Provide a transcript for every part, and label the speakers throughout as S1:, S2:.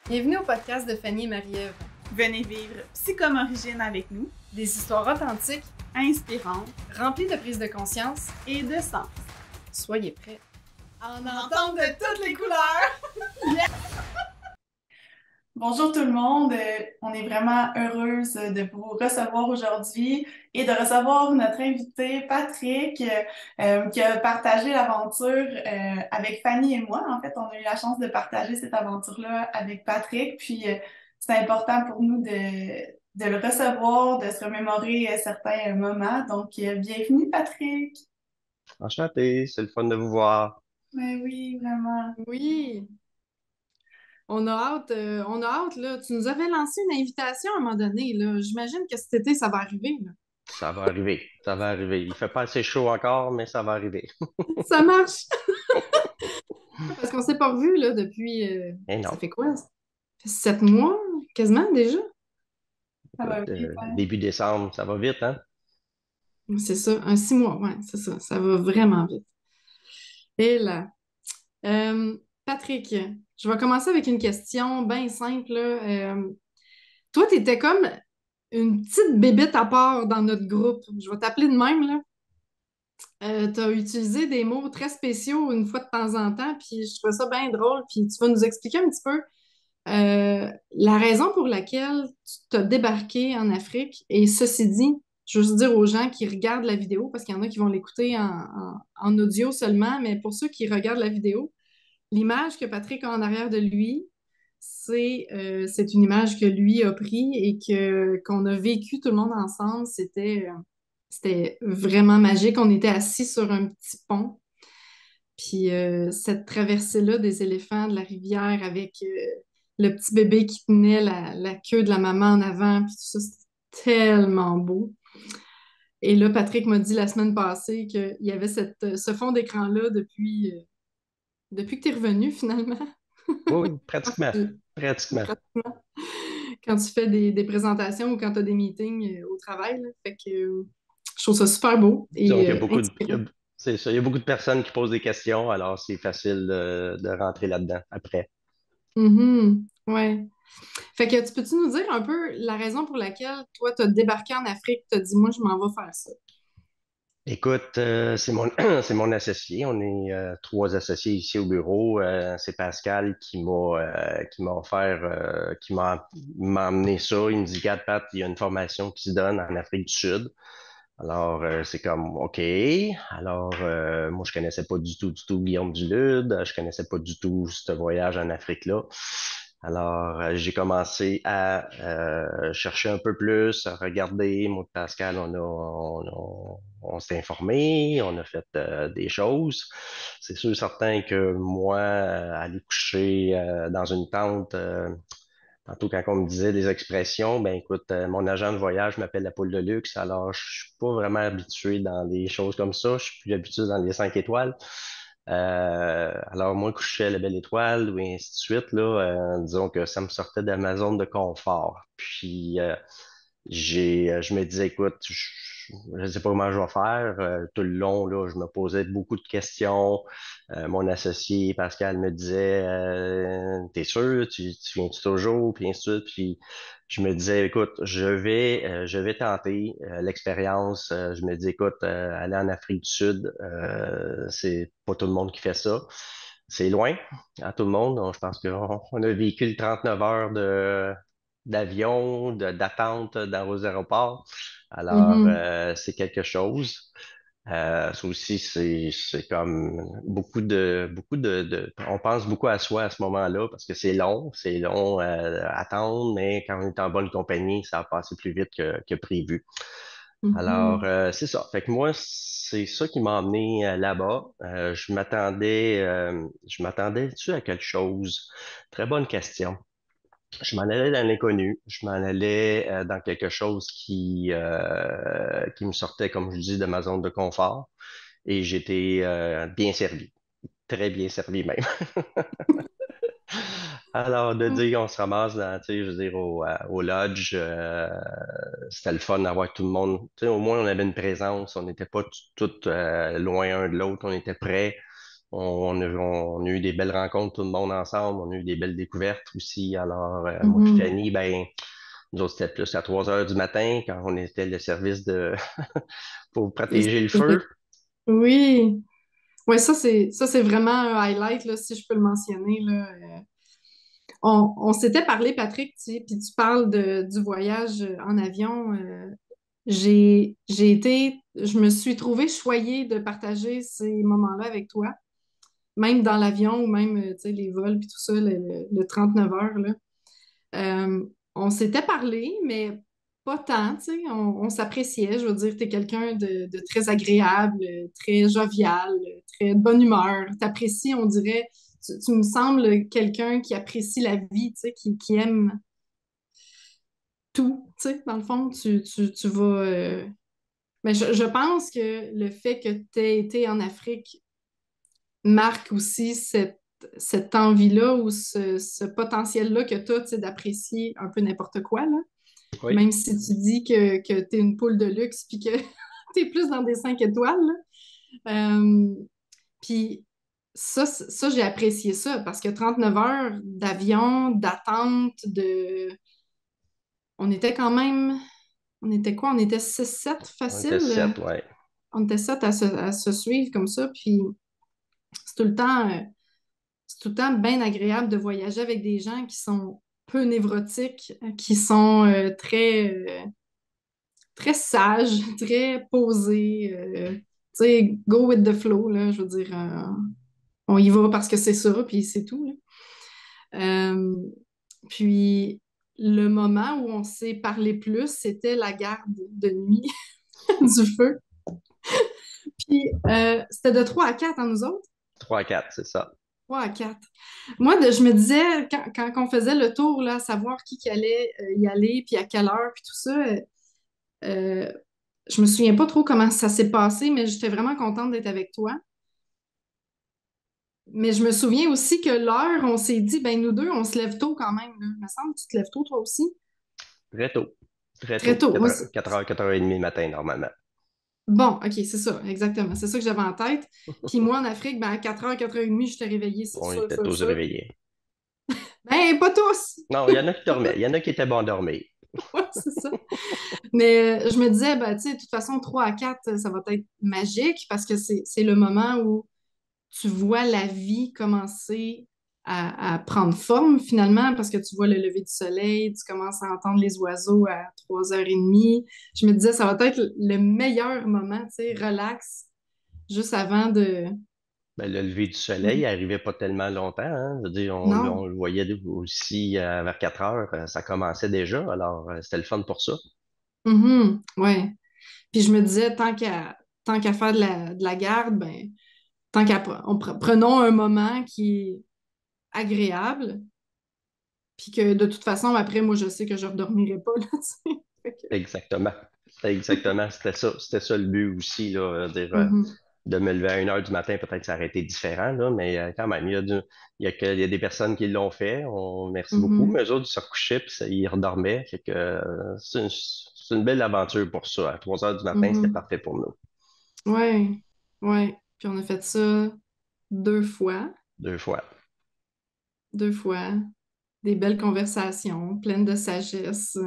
S1: Bienvenue au podcast de Fanny et Marie-Ève.
S2: Venez vivre Psychomorigine avec nous,
S1: Des histoires authentiques,
S2: inspirantes
S1: remplies de prise de conscience.
S2: et de sens.
S1: Soyez prêts.
S2: En entendre de toutes les couleurs! Bonjour tout le monde, on est vraiment heureuse de vous recevoir aujourd'hui et de recevoir notre invité Patrick qui a partagé l'aventure avec Fanny et moi. En fait, on a eu la chance de partager cette aventure-là avec Patrick, puis c'est important pour nous de le recevoir, de se remémorer certains moments. Donc, bienvenue Patrick!
S3: Enchanté, c'est le fun de vous voir.
S2: Mais oui, vraiment.
S1: Oui, on a hâte, là. Tu nous avais lancé une invitation à un moment donné, là. J'imagine que cet été, ça va arriver, là.
S3: Ça va arriver, ça va arriver. Il fait pas assez chaud encore, mais ça va arriver.
S1: Ça marche! Parce qu'on s'est pas revus, là, depuis...
S3: Et
S1: ça
S3: non,
S1: fait quoi? Ça fait 7 mois, quasiment, déjà?
S2: Ça va
S3: écoute,
S2: vite, hein?
S3: début décembre, ça va vite, hein?
S1: C'est ça, 6 mois, ouais, c'est ça. Ça va vraiment vite. Et là... Patrick, je vais commencer avec une question bien simple, là. Toi, tu étais comme une petite bébête à part dans notre groupe. Je vais t'appeler de même, là. Tu as utilisé des mots très spéciaux une fois de temps en temps, puis je trouvais ça bien drôle. Puis tu vas nous expliquer un petit peu la raison pour laquelle tu t'as débarqué en Afrique. Et ceci dit, je veux juste dire aux gens qui regardent la vidéo, parce qu'il y en a qui vont l'écouter en audio seulement, mais pour ceux qui regardent la vidéo, l'image que Patrick a en arrière de lui, c'est une image que lui a pris et qu'on a vécu tout le monde ensemble. C'était vraiment magique. On était assis sur un petit pont. Puis cette traversée-là des éléphants de la rivière avec le petit bébé qui tenait la queue de la maman en avant, puis tout ça, c'était tellement beau. Et là, Patrick m'a dit la semaine passée qu'il y avait ce fond d'écran-là depuis que tu es revenu finalement.
S3: Oui, oui, pratiquement,
S1: Tu-
S3: pratiquement.
S1: Quand tu fais des présentations ou quand tu as des meetings au travail, là. Fait que je trouve ça super beau
S3: Disons
S1: et
S3: qu'il y a beaucoup de,
S1: inspirant.
S3: c'est ça, il y a beaucoup de personnes qui posent des questions, alors c'est facile de rentrer là-dedans après.
S1: Mhm. Ouais. Fait que tu peux-tu nous dire un peu la raison pour laquelle toi, tu as débarqué en Afrique, tu as dit, moi, je m'en vais faire ça.
S3: Écoute, c'est mon, c'est mon associé. On est trois associés ici au bureau. C'est Pascal qui m'a offert, m'a amené ça. Il me dit, regarde, Pat, il y a une formation qui se donne en Afrique du Sud. Alors, c'est comme, OK. Alors, moi, je connaissais pas du tout Guillaume Dulude. Je connaissais pas du tout ce voyage en Afrique-là. Alors, j'ai commencé à chercher un peu plus, à regarder. Moi, et Pascal, on s'est informé, on a fait des choses. C'est sûr, certain que moi, aller coucher dans une tente, tantôt, quand on me disait des expressions, ben écoute, mon agent de voyage m'appelle la poule de luxe, alors je suis pas vraiment habitué dans des choses comme ça. Je suis plus habitué dans les 5 étoiles. Alors moi, coucher à la belle étoile, ou ainsi de suite, là, disons que ça me sortait de ma zone de confort. Puis je me disais, écoute, je ne sais pas comment je vais faire. Tout le long, là, je me posais beaucoup de questions. Mon associé Pascal me disait, t'es sûr, tu viens toujours, puis ainsi de suite. Puis je me disais, écoute, je vais tenter l'expérience. Je me dis, écoute, aller en Afrique du Sud, c'est pas tout le monde qui fait ça. C'est loin à tout le monde. Donc, je pense qu'on a vécu le 39 heures d'avion, d'attente dans vos aéroports. Alors,
S1: Mhm.
S3: c'est quelque chose. Ça aussi, c'est comme on pense beaucoup à soi à ce moment-là parce que c'est long à attendre, mais quand on est en bonne compagnie, ça va passer plus vite que prévu. Alors,
S1: Mhm.
S3: c'est ça. Fait que moi, c'est ça qui m'a emmené là-bas. Je m'attendais-tu à quelque chose? Très bonne question. Je m'en allais dans l'inconnu, je m'en allais dans quelque chose qui me sortait, comme je dis, de ma zone de confort et j'étais bien servi, très bien servi même. Alors, de dire qu'on se ramasse dans, tu sais, je veux dire, au lodge, c'était le fun d'avoir tout le monde. Tu sais, au moins, on avait une présence, on n'était pas tout loin un de l'autre, on était prêts. On a eu des belles rencontres, tout le monde ensemble. On a eu des belles découvertes aussi. Alors, moi puis
S1: Mhm.
S3: Fanny, ben, nous autres, c'était plus à 3 heures du matin quand on était le service pour protéger le feu.
S1: Oui. Ouais, ça c'est vraiment un highlight, là, si je peux le mentionner, là. On s'était parlé, Patrick, puis tu parles du voyage en avion. Je me suis trouvée choyée de partager ces moments-là avec toi, même dans l'avion ou même, tu sais, les vols puis tout ça, le 39 heures, là. On s'était parlé, mais pas tant, tu sais, on s'appréciait. Je veux dire, tu es quelqu'un de très agréable, très jovial, très de bonne humeur. T'apprécies, on dirait, tu me sembles quelqu'un qui apprécie la vie, tu sais, qui aime tout, tu sais, dans le fond, tu vas... Mais je pense que le fait que tu aies été en Afrique marque aussi cette envie-là ou ce potentiel-là que tu as, tu sais, d'apprécier un peu n'importe quoi, là.
S3: Oui,
S1: Même si tu dis que tu es une poule de luxe puis que tu es plus dans des 5 étoiles, là. Puis ça, j'ai apprécié ça parce que 39 heures d'avion, d'attente, on était quand même... On était quoi? On était 6-7
S3: on était
S1: facile.
S3: 7, ouais.
S1: On était 7 à se suivre comme ça. Puis c'est tout le temps, euh, c'est tout le temps bien agréable de voyager avec des gens qui sont peu névrotiques, qui sont très sages, très posés. Tu sais, go with the flow, là, je veux dire, on y va parce que c'est ça, puis c'est tout, là. Euh, puis le moment où on s'est parlé plus, c'était la garde de nuit du feu. Puis c'était de 3 à 4 en nous autres.
S3: 3 à 4, c'est ça.
S1: 3 à 4. Moi, je me disais, quand on faisait le tour, là, savoir qui allait y aller, puis à quelle heure, puis tout ça, euh, je me souviens pas trop comment ça s'est passé, mais j'étais vraiment contente d'être avec toi. Mais je me souviens aussi que l'heure, on s'est dit, ben nous deux, on se lève tôt quand même, là. Il me semble que tu te lèves tôt, toi aussi.
S3: Très tôt. Très
S1: Très
S3: tôt.
S1: tôt. Moi,
S3: 4 heures, 4h30 le matin, normalement.
S1: bon, OK, c'est ça, exactement. C'est ça que j'avais en tête. Puis moi, en Afrique, ben, à 4h, 4h30, je t'ai réveillé, c'est
S3: On
S1: sûr,
S3: était
S1: sûr,
S3: tous
S1: sûr.
S3: réveillés.
S1: Ben, pas tous!
S3: Non, il y en a qui dormaient. Il y en a qui étaient bons à dormir.
S1: Ouais, c'est ça. Mais je me disais, ben, tu sais, de toute façon, 3 à 4, ça va être magique parce que c'est le moment où tu vois la vie commencer à prendre forme finalement parce que tu vois le lever du soleil, tu commences à entendre les oiseaux à 3h30. Je me disais, ça va être le meilleur moment, tu sais, relax, juste avant de...
S3: Ben, le lever du soleil n'arrivait pas tellement longtemps, hein. Je veux dire, on
S1: Non.
S3: le voyait aussi vers 4 heures. Ça commençait déjà. Alors, c'était le fun pour ça.
S1: Ouais. Puis je me disais, tant qu'à faire de la garde, ben, prenons un moment qui est agréable, puis que de toute façon, après, moi, je sais que je ne redormirai pas, là, tu sais. Fait
S3: Exactement. Exactement. C'était ça. C'était ça le but aussi, là.
S1: Mhm,
S3: De me lever à 1 heure du matin, peut-être que ça aurait été différent, là, mais quand même, il y a des personnes qui l'ont fait. Merci beaucoup.
S1: mhm.
S3: Mais eux autres, ils se recouchaient puis ils redormaient. Fait que, c'est une belle aventure pour ça. À 3 heures du matin, c'était
S1: Mhm.
S3: parfait pour nous.
S1: Ouais, ouais. Puis on a fait ça deux fois,
S3: 2 fois.
S1: deux fois. Des belles conversations, pleines de sagesse.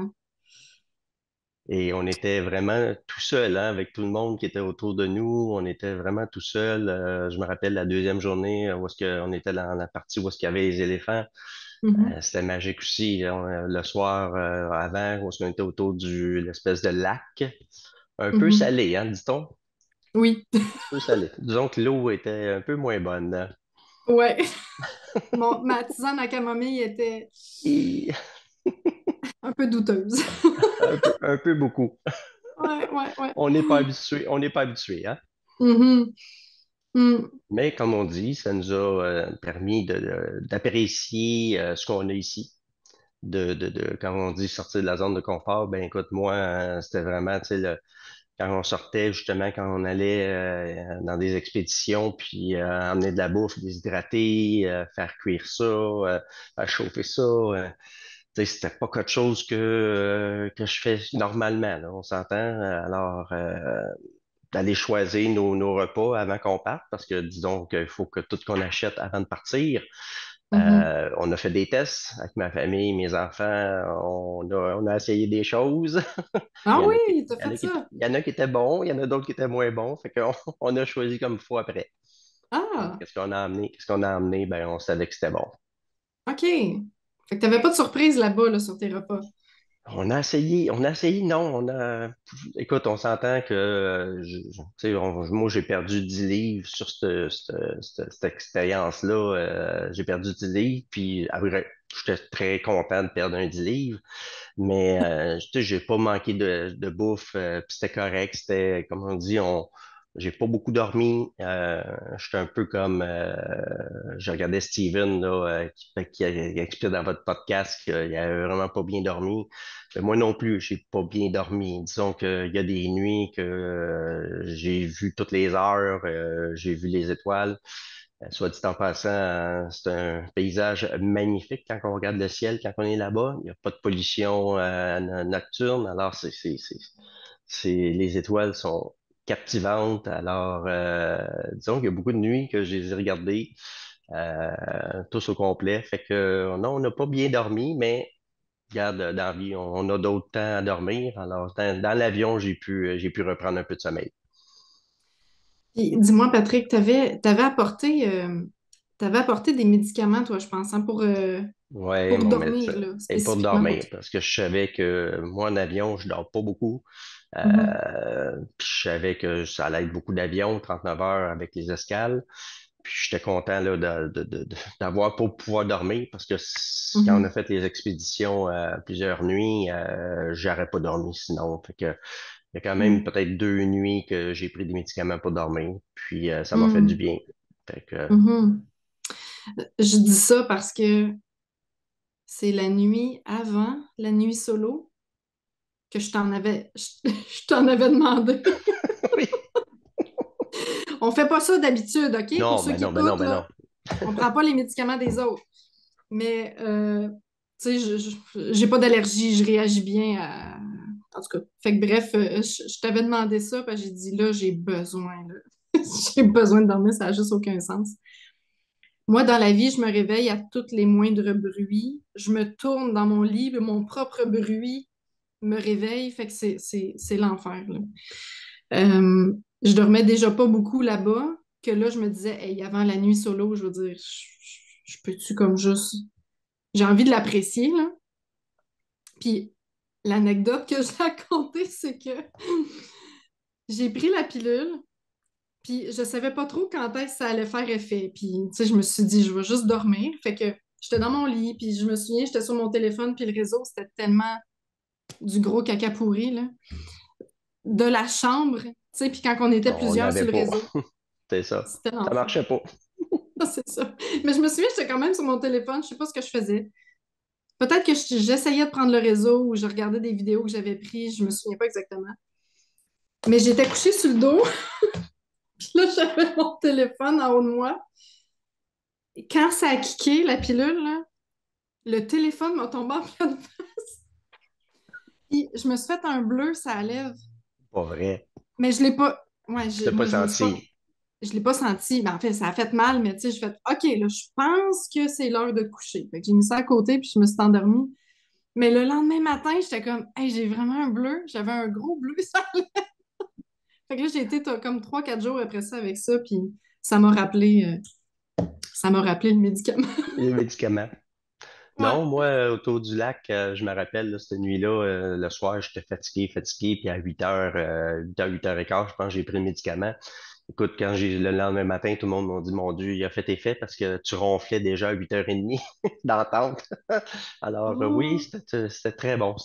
S3: Et on était vraiment tout seul, hein, avec tout le monde qui était autour de nous. On était vraiment tout seul. Je me rappelle la deuxième journée où est-ce on était dans la partie où est-ce qu'il y avait les éléphants.
S1: Mhm,
S3: C'était magique aussi, là. Le soir avant, où est-ce qu'on était autour l'espèce de lac. Un peu
S1: mhm.
S3: salé, hein, dit-on? Un
S1: Oui,
S3: petit peu salé. Disons que l'eau était un peu moins bonne, hein.
S1: ouais. Ma tisane à camomille était
S3: Et
S1: un peu douteuse.
S3: un peu beaucoup.
S1: Ouais, ouais, ouais.
S3: On n'est pas habitué, hein.
S1: Mhm, mhm,
S3: Mais comme on dit, ça nous a permis d'apprécier ce qu'on a ici. Quand on dit sortir de la zone de confort, ben écoute, moi, c'était vraiment, tu sais, quand on sortait, justement, quand on allait dans des expéditions, puis emmener de la bouffe déshydratée, faire cuire ça, faire chauffer ça, tu sais, c'était pas quelque chose que je fais normalement, là, on s'entend. Alors, d'aller choisir nos repas avant qu'on parte, parce que disons qu'il faut que tout qu'on achète avant de partir.
S1: Mhm.
S3: On a fait des tests avec ma famille, mes enfants, on a essayé des choses. Il
S1: Ah
S3: y en a qui,
S1: oui, t'as
S3: il y en
S1: fait
S3: a qui,
S1: ça.
S3: il y en a qui étaient bons, il y en a d'autres qui étaient moins bons. Fait qu'on on a choisi comme il faut après. Donc,
S1: Ah,
S3: qu'est-ce qu'on a amené? Ben, on savait que c'était bon.
S1: OK. Fait que t'avais pas de surprise là-bas, là, sur tes repas.
S3: On a essayé, non, écoute, on s'entend que, tu sais, moi, j'ai perdu 10 livres sur cette expérience-là. J'ai perdu 10 livres, puis après, j'étais très content de perdre un 10 livres, mais, tu sais, j'ai pas manqué de bouffe, puis c'était correct. C'était, comme on dit, j'ai pas beaucoup dormi. J'étais un peu comme, je regardais Steven, là, qui expliquait dans votre podcast qu'il avait vraiment pas bien dormi. Moi non plus, j'ai pas bien dormi. Disons qu'il y a des nuits que j'ai vu toutes les heures, j'ai vu les étoiles. Soit dit en passant, c'est un paysage magnifique quand on regarde le ciel, quand on est là-bas. Il n'y a pas de pollution nocturne, alors les étoiles sont captivantes. Alors, disons qu'il y a beaucoup de nuits que je les ai regardées, tous au complet. Fait que non, on n'a pas bien dormi, mais regarde, dans la vie, on a d'autres temps à dormir. Alors, dans l'avion, j'ai pu reprendre un peu de sommeil.
S1: Puis, dis-moi, Patrick, t'avais apporté des médicaments, toi, je pense, hein,
S3: Ouais,
S1: pour
S3: mon
S1: dormir,
S3: médecin.
S1: là,
S3: Et pour
S1: spécifiquement pour
S3: dormir,
S1: toi.
S3: parce que je savais que moi, en avion, je dors pas beaucoup.
S1: Mhm.
S3: Puis je savais que ça allait être beaucoup d'avions, 39 heures avec les escales. Puis j'étais content là, d'avoir pour pouvoir dormir, parce que quand on a
S1: Mhm.
S3: fait les expéditions plusieurs nuits, j'aurais pas dormi sinon. Fait que il y a quand même
S1: Mhm.
S3: peut-être 2 nuits que j'ai pris des médicaments pour dormir. Puis ça m'a fait du
S1: Mhm.
S3: bien. Fait que,
S1: Mhm. Je dis ça parce que c'est la nuit avant, la nuit solo, que je t'en avais demandé.
S3: oui.
S1: On fait pas ça d'habitude, OK? Pour
S3: Non,
S1: ceux
S3: ben
S1: qui
S3: non, ben non,
S1: écoutent,
S3: ben
S1: là,
S3: non.
S1: on prend pas les médicaments des autres. Mais, tu sais, j'ai pas d'allergie, je réagis bien à... En tout cas, fait que bref, je t'avais demandé ça, parce que j'ai dit, là, j'ai besoin, là. J'ai besoin de dormir, ça n'a juste aucun sens. Moi, dans la vie, je me réveille à tous les moindres bruits. Je me tourne dans mon lit, mon propre bruit me réveille, fait que c'est l'enfer, là. Euh, je dormais déjà pas beaucoup là-bas, que là, je me disais, hey, avant la nuit solo, je veux dire, je peux-tu comme juste... J'ai envie de l'apprécier, là. Puis l'anecdote que j'ai racontée, c'est que j'ai pris la pilule, puis je savais pas trop quand est-ce que ça allait faire effet. Puis, tu sais, je me suis dit, je vais juste dormir. Fait que j'étais dans mon lit, puis je me souviens, j'étais sur mon téléphone, puis le réseau, c'était tellement du gros caca pourri, là. De la chambre, tu sais, puis quand on était
S3: On
S1: plusieurs
S3: n'avait
S1: sur le
S3: pas.
S1: réseau,
S3: C'est ça.
S1: c'était
S3: Ça
S1: l'enfer.
S3: marchait pas.
S1: C'est ça. Mais je me souviens, j'étais quand même sur mon téléphone, je sais pas ce que je faisais. Peut-être que j'essayais de prendre le réseau ou je regardais des vidéos que j'avais prises, je me souviens pas exactement. Mais j'étais couchée sur le dos, puis là, j'avais mon téléphone en haut de moi. Et quand ça a kické, la pilule, là, le téléphone m'a tombé en pleine face. Puis je me suis fait un bleu sur la lèvre.
S3: Pas vrai.
S1: Mais je l'ai pas. Ouais,
S3: T'as pas
S1: moi, je me suis pas.
S3: senti.
S1: Je l'ai pas senti. Ben, en fait, ça a fait mal, mais tu sais, j'ai fait OK, là, je pense que c'est l'heure de coucher. Fait que j'ai mis ça à côté, puis je me suis endormie. Mais le lendemain matin, j'étais comme, hey, j'ai vraiment un bleu. J'avais un gros bleu sur la lèvre. Fait que là, j'ai été comme 3, 4 jours après ça avec ça, puis ça m'a rappelé, ça m'a rappelé le médicament.
S3: Les médicaments.
S1: Ouais.
S3: Non, moi, autour du lac, je me rappelle, là, cette nuit-là, le soir, j'étais fatigué, fatigué, puis à 8 heures, 8 heures, 8 heures et quart, je pense que j'ai pris le médicament. Écoute, le lendemain matin, tout le monde m'a dit, mon Dieu, il a fait effet parce que tu ronflais déjà à 8h30 d'entente. Alors, oui,
S1: Oh,
S3: c'était très bon.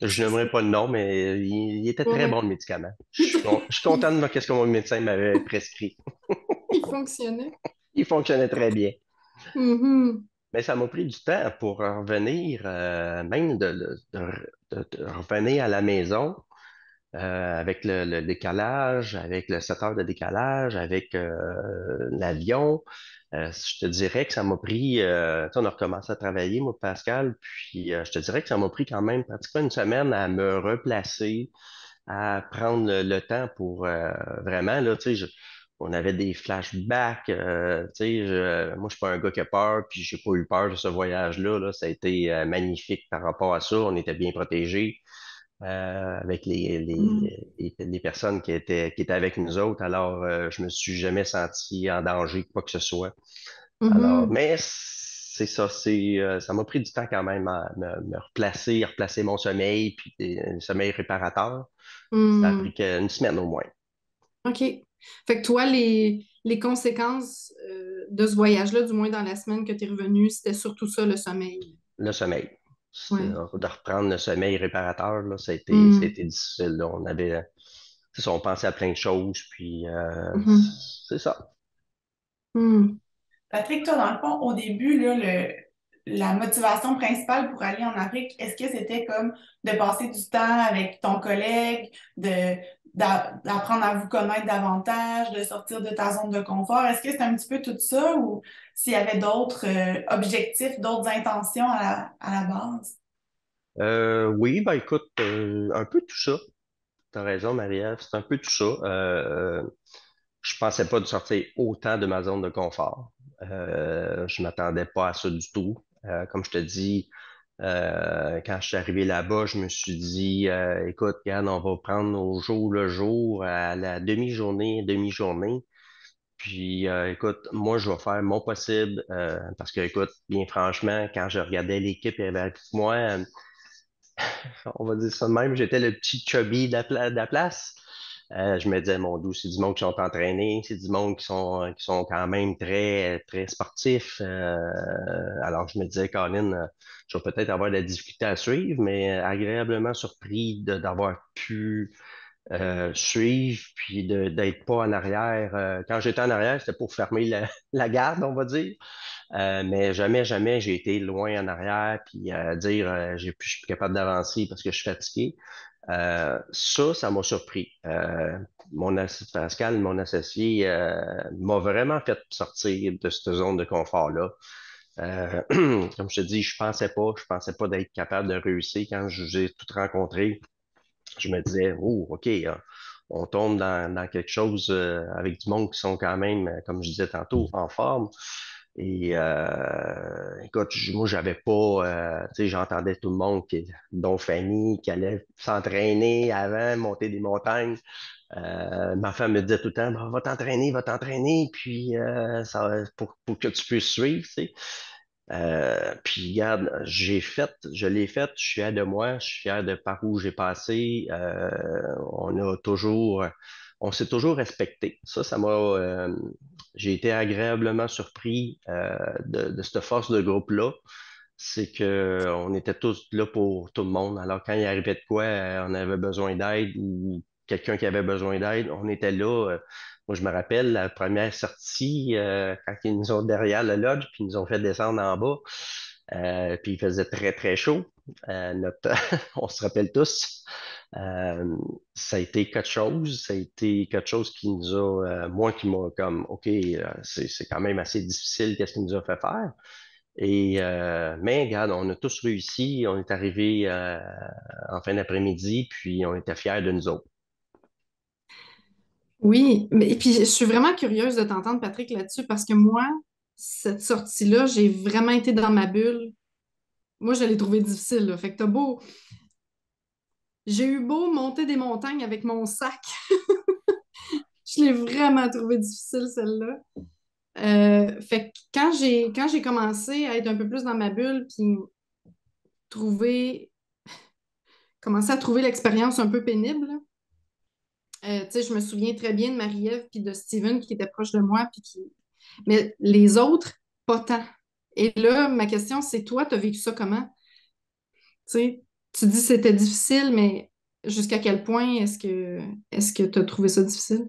S3: Je n'aimerais pas le nom, mais il était
S1: ouais,
S3: très bon,
S1: ouais.
S3: le médicament. Je suis content de ce que mon médecin m'avait prescrit.
S1: Il fonctionnait.
S3: Il fonctionnait très bien.
S1: Mhm.
S3: Mais ça m'a pris du temps pour revenir, même de revenir à la maison avec le décalage, avec le 7 heures de décalage, avec l'avion. Je te dirais que ça m'a pris, tu sais, on a recommencé à travailler, moi, Pascal, puis je te dirais que ça m'a pris quand même pratiquement une semaine à me replacer, à prendre le temps pour vraiment, là, tu sais, on avait des flashbacks, tu sais, moi, je suis pas un gars qui a peur, puis j'ai pas eu peur de ce voyage-là, là. Ça a été magnifique par rapport à ça. On était bien protégés avec
S1: Mhm.
S3: les personnes qui étaient avec nous autres. Alors, je me suis jamais senti en danger, quoi que ce soit. Alors,
S1: Mhm.
S3: mais c'est ça, ça m'a pris du temps quand même à me replacer, à replacer mon sommeil, puis un sommeil réparateur. Ça a pris
S1: Mhm.
S3: une semaine au moins.
S1: OK. Fait que toi, les conséquences de ce voyage-là, du moins dans la semaine que tu es revenu, c'était surtout ça, le sommeil.
S3: Le sommeil.
S1: Ouais.
S3: De reprendre le sommeil réparateur, là, ça a
S1: Mhm.
S3: été difficile, là. On avait, c'est ça, on pensait à plein de choses, puis
S1: Mhm.
S3: c'est ça.
S1: Mhm.
S2: Patrick, toi, dans le fond, au début, là, la motivation principale pour aller en Afrique, est-ce que c'était comme de passer du temps avec ton collègue, d'apprendre à vous connaître davantage, de sortir de ta zone de confort? Est-ce que c'est un petit peu tout ça ou s'il y avait d'autres objectifs, d'autres intentions à la base?
S3: Oui, ben écoute, un peu tout ça. T'as raison, Marie-Ève, c'est un peu tout ça. Je pensais pas de sortir autant de ma zone de confort. Je m'attendais pas à ça du tout. Comme je te dis, quand je suis arrivé là-bas, je me suis dit, écoute, regarde, on va prendre au jour le jour, à la demi-journée, demi-journée. Puis, écoute, moi, je vais faire mon possible parce que, écoute, bien franchement, quand je regardais l'équipe avec moi, on va dire ça de même, j'étais le petit chubby de la place. Je me disais, mon Dieu, c'est du monde qui sont entraînés, c'est du monde qui sont quand même très, très sportifs. Alors, je me disais, Colin, je vais peut-être avoir de la difficulté à suivre, mais agréablement surpris d'avoir pu suivre, puis d'être pas en arrière. Quand j'étais en arrière, c'était pour fermer la garde, on va dire. Mais jamais, jamais j'ai été loin en arrière, puis dire je suis plus capable d'avancer parce que je suis fatigué. Ça m'a surpris. Pascal, mon associé, m'a vraiment fait sortir de cette zone de confort-là. Comme je te dis, je pensais pas d'être capable de réussir quand j'ai tout rencontré. Je me disais, oh, OK, on tombe dans quelque chose avec du monde qui sont quand même, comme je disais tantôt, en forme. Et écoute, moi, j'avais pas, tu sais, j'entendais tout le monde, dont Fanny, qui allait s'entraîner avant, monter des montagnes. Ma femme me disait tout le temps, bah, va t'entraîner, puis pour que tu puisses suivre, tu sais. Puis regarde, je l'ai fait, je suis fier de moi, je suis fier de par où j'ai passé. On s'est toujours respecté. J'ai été agréablement surpris de cette force de groupe-là. C'est que on était tous là pour tout le monde. Alors quand il arrivait de quoi, on avait besoin d'aide ou quelqu'un qui avait besoin d'aide, on était là. Moi, je me rappelle la première sortie, quand ils nous ont derrière le lodge, puis ils nous ont fait descendre en bas. Puis il faisait très, très chaud. On se rappelle tous. Euh, Ça a été quelque chose. Ça a été quelque chose qui nous a, moi, qui m'a comme, OK, c'est quand même assez difficile, qu'est-ce qu'il nous a fait faire. Et mais regarde, on a tous réussi. On est arrivé en fin d'après-midi, puis on était fiers de nous autres.
S1: Oui, mais et puis je suis vraiment curieuse de t'entendre, Patrick, là-dessus, parce que moi, cette sortie-là, j'ai vraiment été dans ma bulle. Moi, je l'ai trouvée difficile, là. Fait que t'as beau, j'ai eu beau monter des montagnes avec mon sac. Je l'ai vraiment trouvée difficile, celle-là. Fait que quand j'ai commencé à être un peu plus dans ma bulle, puis trouver, commencer à trouver l'expérience un peu pénible, là, tu sais, je me souviens très bien de Marie-Ève puis de Steven qui étaient proches de moi, puis qui... Mais les autres, pas tant. Et là, ma question, c'est toi, tu as vécu ça comment? Tu sais, tu dis que c'était difficile, mais jusqu'à quel point est-ce que tu as trouvé ça difficile?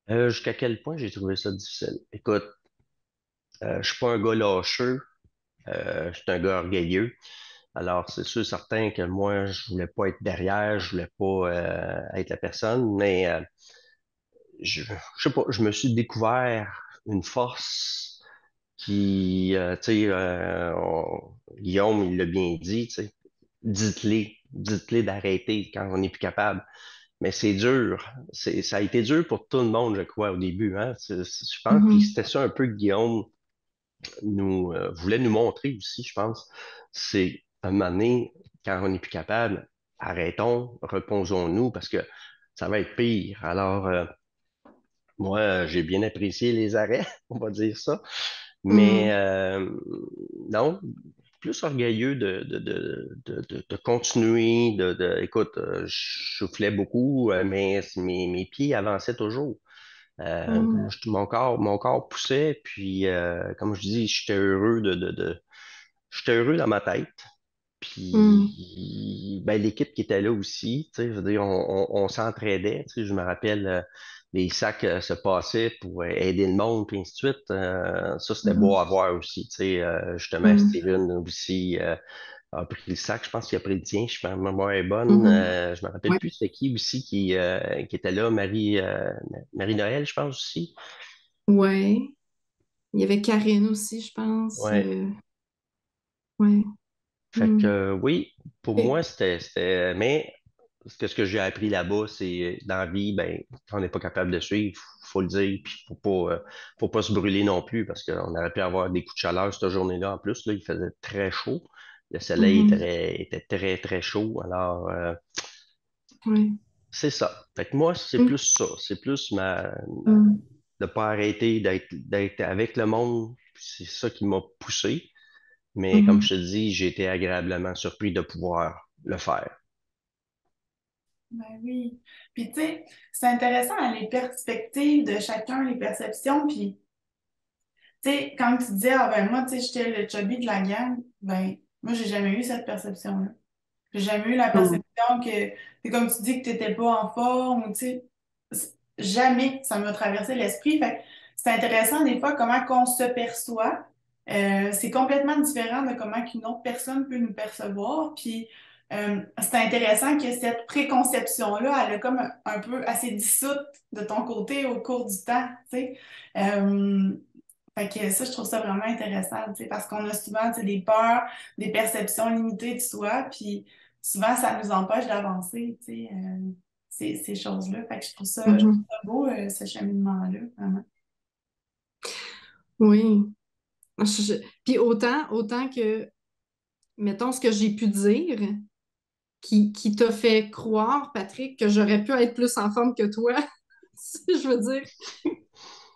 S3: Jusqu'à quel point j'ai trouvé ça difficile? Écoute, je suis pas un gars lâcheux, je suis un gars orgueilleux. Alors, c'est sûr, certain que moi, je voulais pas être derrière, je voulais pas être la personne, mais je sais pas, je me suis découvert une force qui, tu sais, Guillaume, il l'a bien dit, tu sais, dites-les. dites-les d'arrêter quand on n'est plus capable. Mais c'est dur. Ça a été dur pour tout le monde, je crois, au début, hein. Je pense que
S1: Mhm.
S3: c'était ça un peu que Guillaume voulait nous montrer aussi, je pense. C'est un moment donné, quand on n'est plus capable, arrêtons, reposons-nous parce que ça va être pire. Alors, moi, j'ai bien apprécié les arrêts, on va dire ça. Mais
S1: Mhm.
S3: non, plus orgueilleux de continuer, écoute, je soufflais beaucoup, mais mes pieds avançaient toujours.
S1: Mhm.
S3: Mon corps poussait, puis comme je dis, j'étais heureux dans ma tête.
S1: Mhm.
S3: Puis ben, l'équipe qui était là aussi, tu sais, je veux dire, on s'entraidait. Tu sais, je me rappelle, les sacs se passaient pour aider le monde, puis ainsi de suite. Ça, c'était beau
S1: Mhm.
S3: à voir aussi. Tu sais, justement,
S1: Mhm.
S3: Steven aussi a pris le sac. Je pense qu'il a pris le tien. Je pense que ma mémoire est bonne.
S1: Mhm.
S3: Je me rappelle
S1: Ouais.
S3: plus c'était qui aussi qui était là. Marie-Noël, je pense aussi.
S1: Ouais. Il y avait Karine aussi, je pense.
S3: Ouais.
S1: Ouais.
S3: Fait que
S1: Mhm.
S3: oui, pour
S1: Et-
S3: moi, mais ce que j'ai appris là-bas, c'est dans la vie, ben, quand on n'est pas capable de suivre, faut le dire, puis faut pas se brûler non plus, parce qu'on aurait pu avoir des coups de chaleur cette journée-là. En plus, là, il faisait très chaud. Le soleil
S1: Mhm.
S3: était très, très chaud. Alors,
S1: Ouais.
S3: c'est ça. Fait que moi, c'est
S1: Mhm.
S3: plus ça. C'est plus
S1: Mhm.
S3: de pas arrêter d'être avec le monde. C'est ça qui m'a poussé. Mais comme
S1: Mhm.
S3: je te dis, j'ai été agréablement surpris de pouvoir le faire.
S2: Ben oui. Puis, tu sais, c'est intéressant hein, les perspectives de chacun, les perceptions. Puis, tu sais, quand tu disais, ah ben moi, tu sais, j'étais le chubby de la gang, ben, moi, j'ai jamais eu cette perception-là. J'ai jamais eu la
S1: Mhm.
S2: perception que, c'est comme tu dis, que tu n'étais pas en forme, ou tu sais, jamais ça m'a traversé l'esprit. Fait que c'est intéressant des fois comment qu'on se perçoit. C'est complètement différent de comment qu'une autre personne peut nous percevoir. Puis c'est intéressant que cette préconception-là, elle a comme un peu assez dissoute de ton côté au cours du temps, tu sais. Euh, Fait que ça, je trouve ça vraiment intéressant, tu sais, parce qu'on a souvent, tu sais, des peurs, des perceptions limitées de soi, puis souvent, ça nous empêche d'avancer, tu sais, ces choses-là. Fait que je trouve
S1: Mhm.
S2: ça beau, ce cheminement-là, vraiment.
S1: Oui. Puis autant que, mettons, ce que j'ai pu dire, qui t'a fait croire, Patrick, que j'aurais pu être plus en forme que toi. Si je veux dire,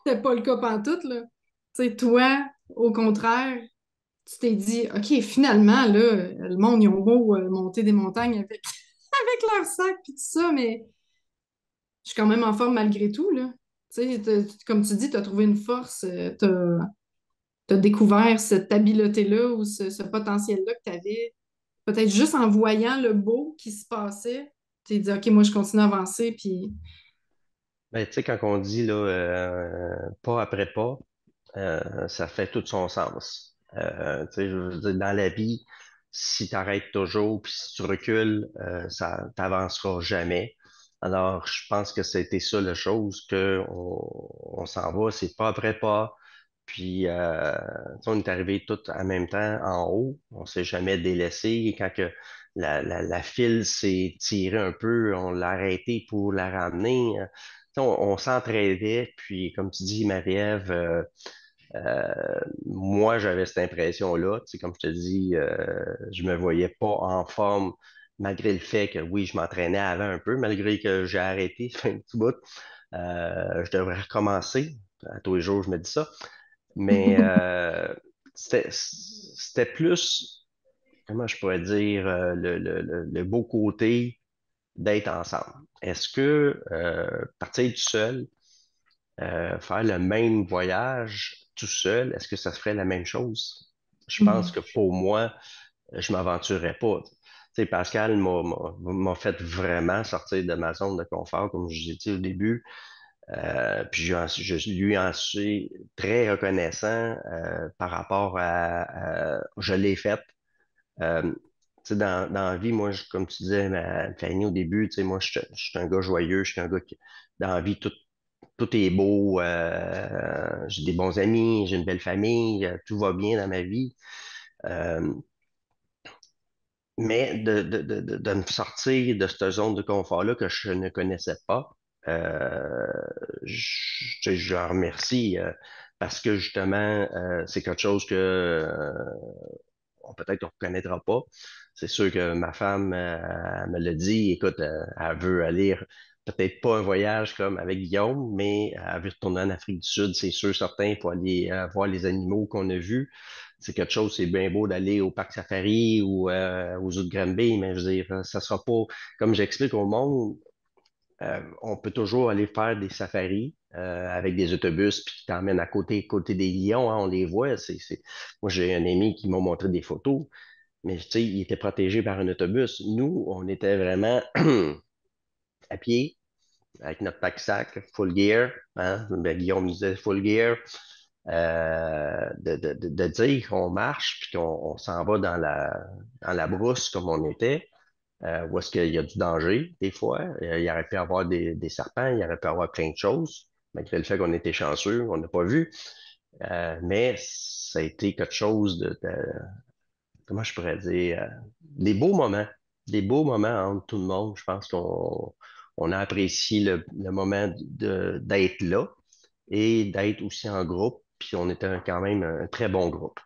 S1: c'était pas le cas pantoute, là. Tu sais, toi, au contraire, tu t'es dit, OK, finalement, là, le monde, ils ont beau monter des montagnes avec, avec leur sac puis tout ça, mais je suis quand même en forme malgré tout, là. Tu sais, comme tu dis, tu as trouvé une force, tu as découvert cette habileté-là ou ce potentiel-là que tu avais. Peut-être juste en voyant le beau qui se passait, tu t'es dit, OK, moi, je continue à avancer, puis...
S3: Ben, tu sais, quand on dit là, pas après pas, ça fait tout son sens. Tu sais, je veux dire, dans la vie, si tu arrêtes toujours, puis si tu recules, ça t'avancera jamais. Alors, je pense que c'était ça la chose, que on s'en va, c'est pas après pas. Puis, tu sais, on est arrivé tous en même temps en haut. On s'est jamais délaissé. Et quand que la file s'est tirée un peu, on l'a arrêté pour la ramener. Tu sais, on s'entraidait. Puis, comme tu dis, Marie-Ève, moi, j'avais cette impression-là. Tu sais, comme je te dis, je me voyais pas en forme, malgré le fait que oui, je m'entraînais avant un peu, malgré que j'ai arrêté, ça fait un petit bout. Je devrais recommencer. À tous les jours, je me dis ça. Mais c'était plus, comment je pourrais dire, le beau côté d'être ensemble. Est-ce que partir tout seul, faire le même voyage tout seul, est-ce que ça se ferait la même chose? Je pense
S1: Mhm.
S3: que pour moi, je m'aventurerais pas. Tu sais, Pascal m'a fait vraiment sortir de ma zone de confort, comme je l'ai dit au début. Puis je lui en suis très reconnaissant par rapport je l'ai fait. Tu sais, dans la vie, moi, comme tu disais, Fanny, au début, tu sais, moi, je suis un gars joyeux, je suis un gars qui, dans la vie, tout est beau, j'ai des bons amis, j'ai une belle famille, tout va bien dans ma vie. Euh, Mais de me sortir de cette zone de confort-là que je ne connaissais pas, euh, je leur remercie parce que justement, c'est quelque chose que peut-être on ne reconnaîtra pas. C'est sûr que ma femme elle me l'a dit, écoute, elle veut aller peut-être pas un voyage comme avec Guillaume, mais elle veut retourner en Afrique du Sud, c'est sûr, certain, pour aller voir les animaux qu'on a vus. C'est quelque chose, c'est bien beau d'aller au parc safari ou aux zoo de Granby, mais je veux dire, ça sera pas, comme j'explique au monde, on peut toujours aller faire des safaris avec des autobus puis qui t'emmènent à côté des lions, hein, on les voit. Moi, j'ai un ami qui m'a montré des photos, mais tu sais, il était protégé par un autobus. Nous, on était vraiment à pied avec notre pack-sac, full gear. Hein? Ben, Guillaume me disait full gear. De dire qu'on marche puis qu'on s'en va dans la brousse comme on était, où est-ce qu'il y a du danger des fois. Il y aurait pu avoir des serpents, il y aurait pu avoir plein de choses, malgré le fait qu'on était chanceux, on n'a pas vu. Mais ça a été quelque chose comment je pourrais dire, des beaux moments entre tout le monde. Je pense qu'on a apprécié le moment d'être là et d'être aussi en groupe. Puis on était quand même un très bon groupe.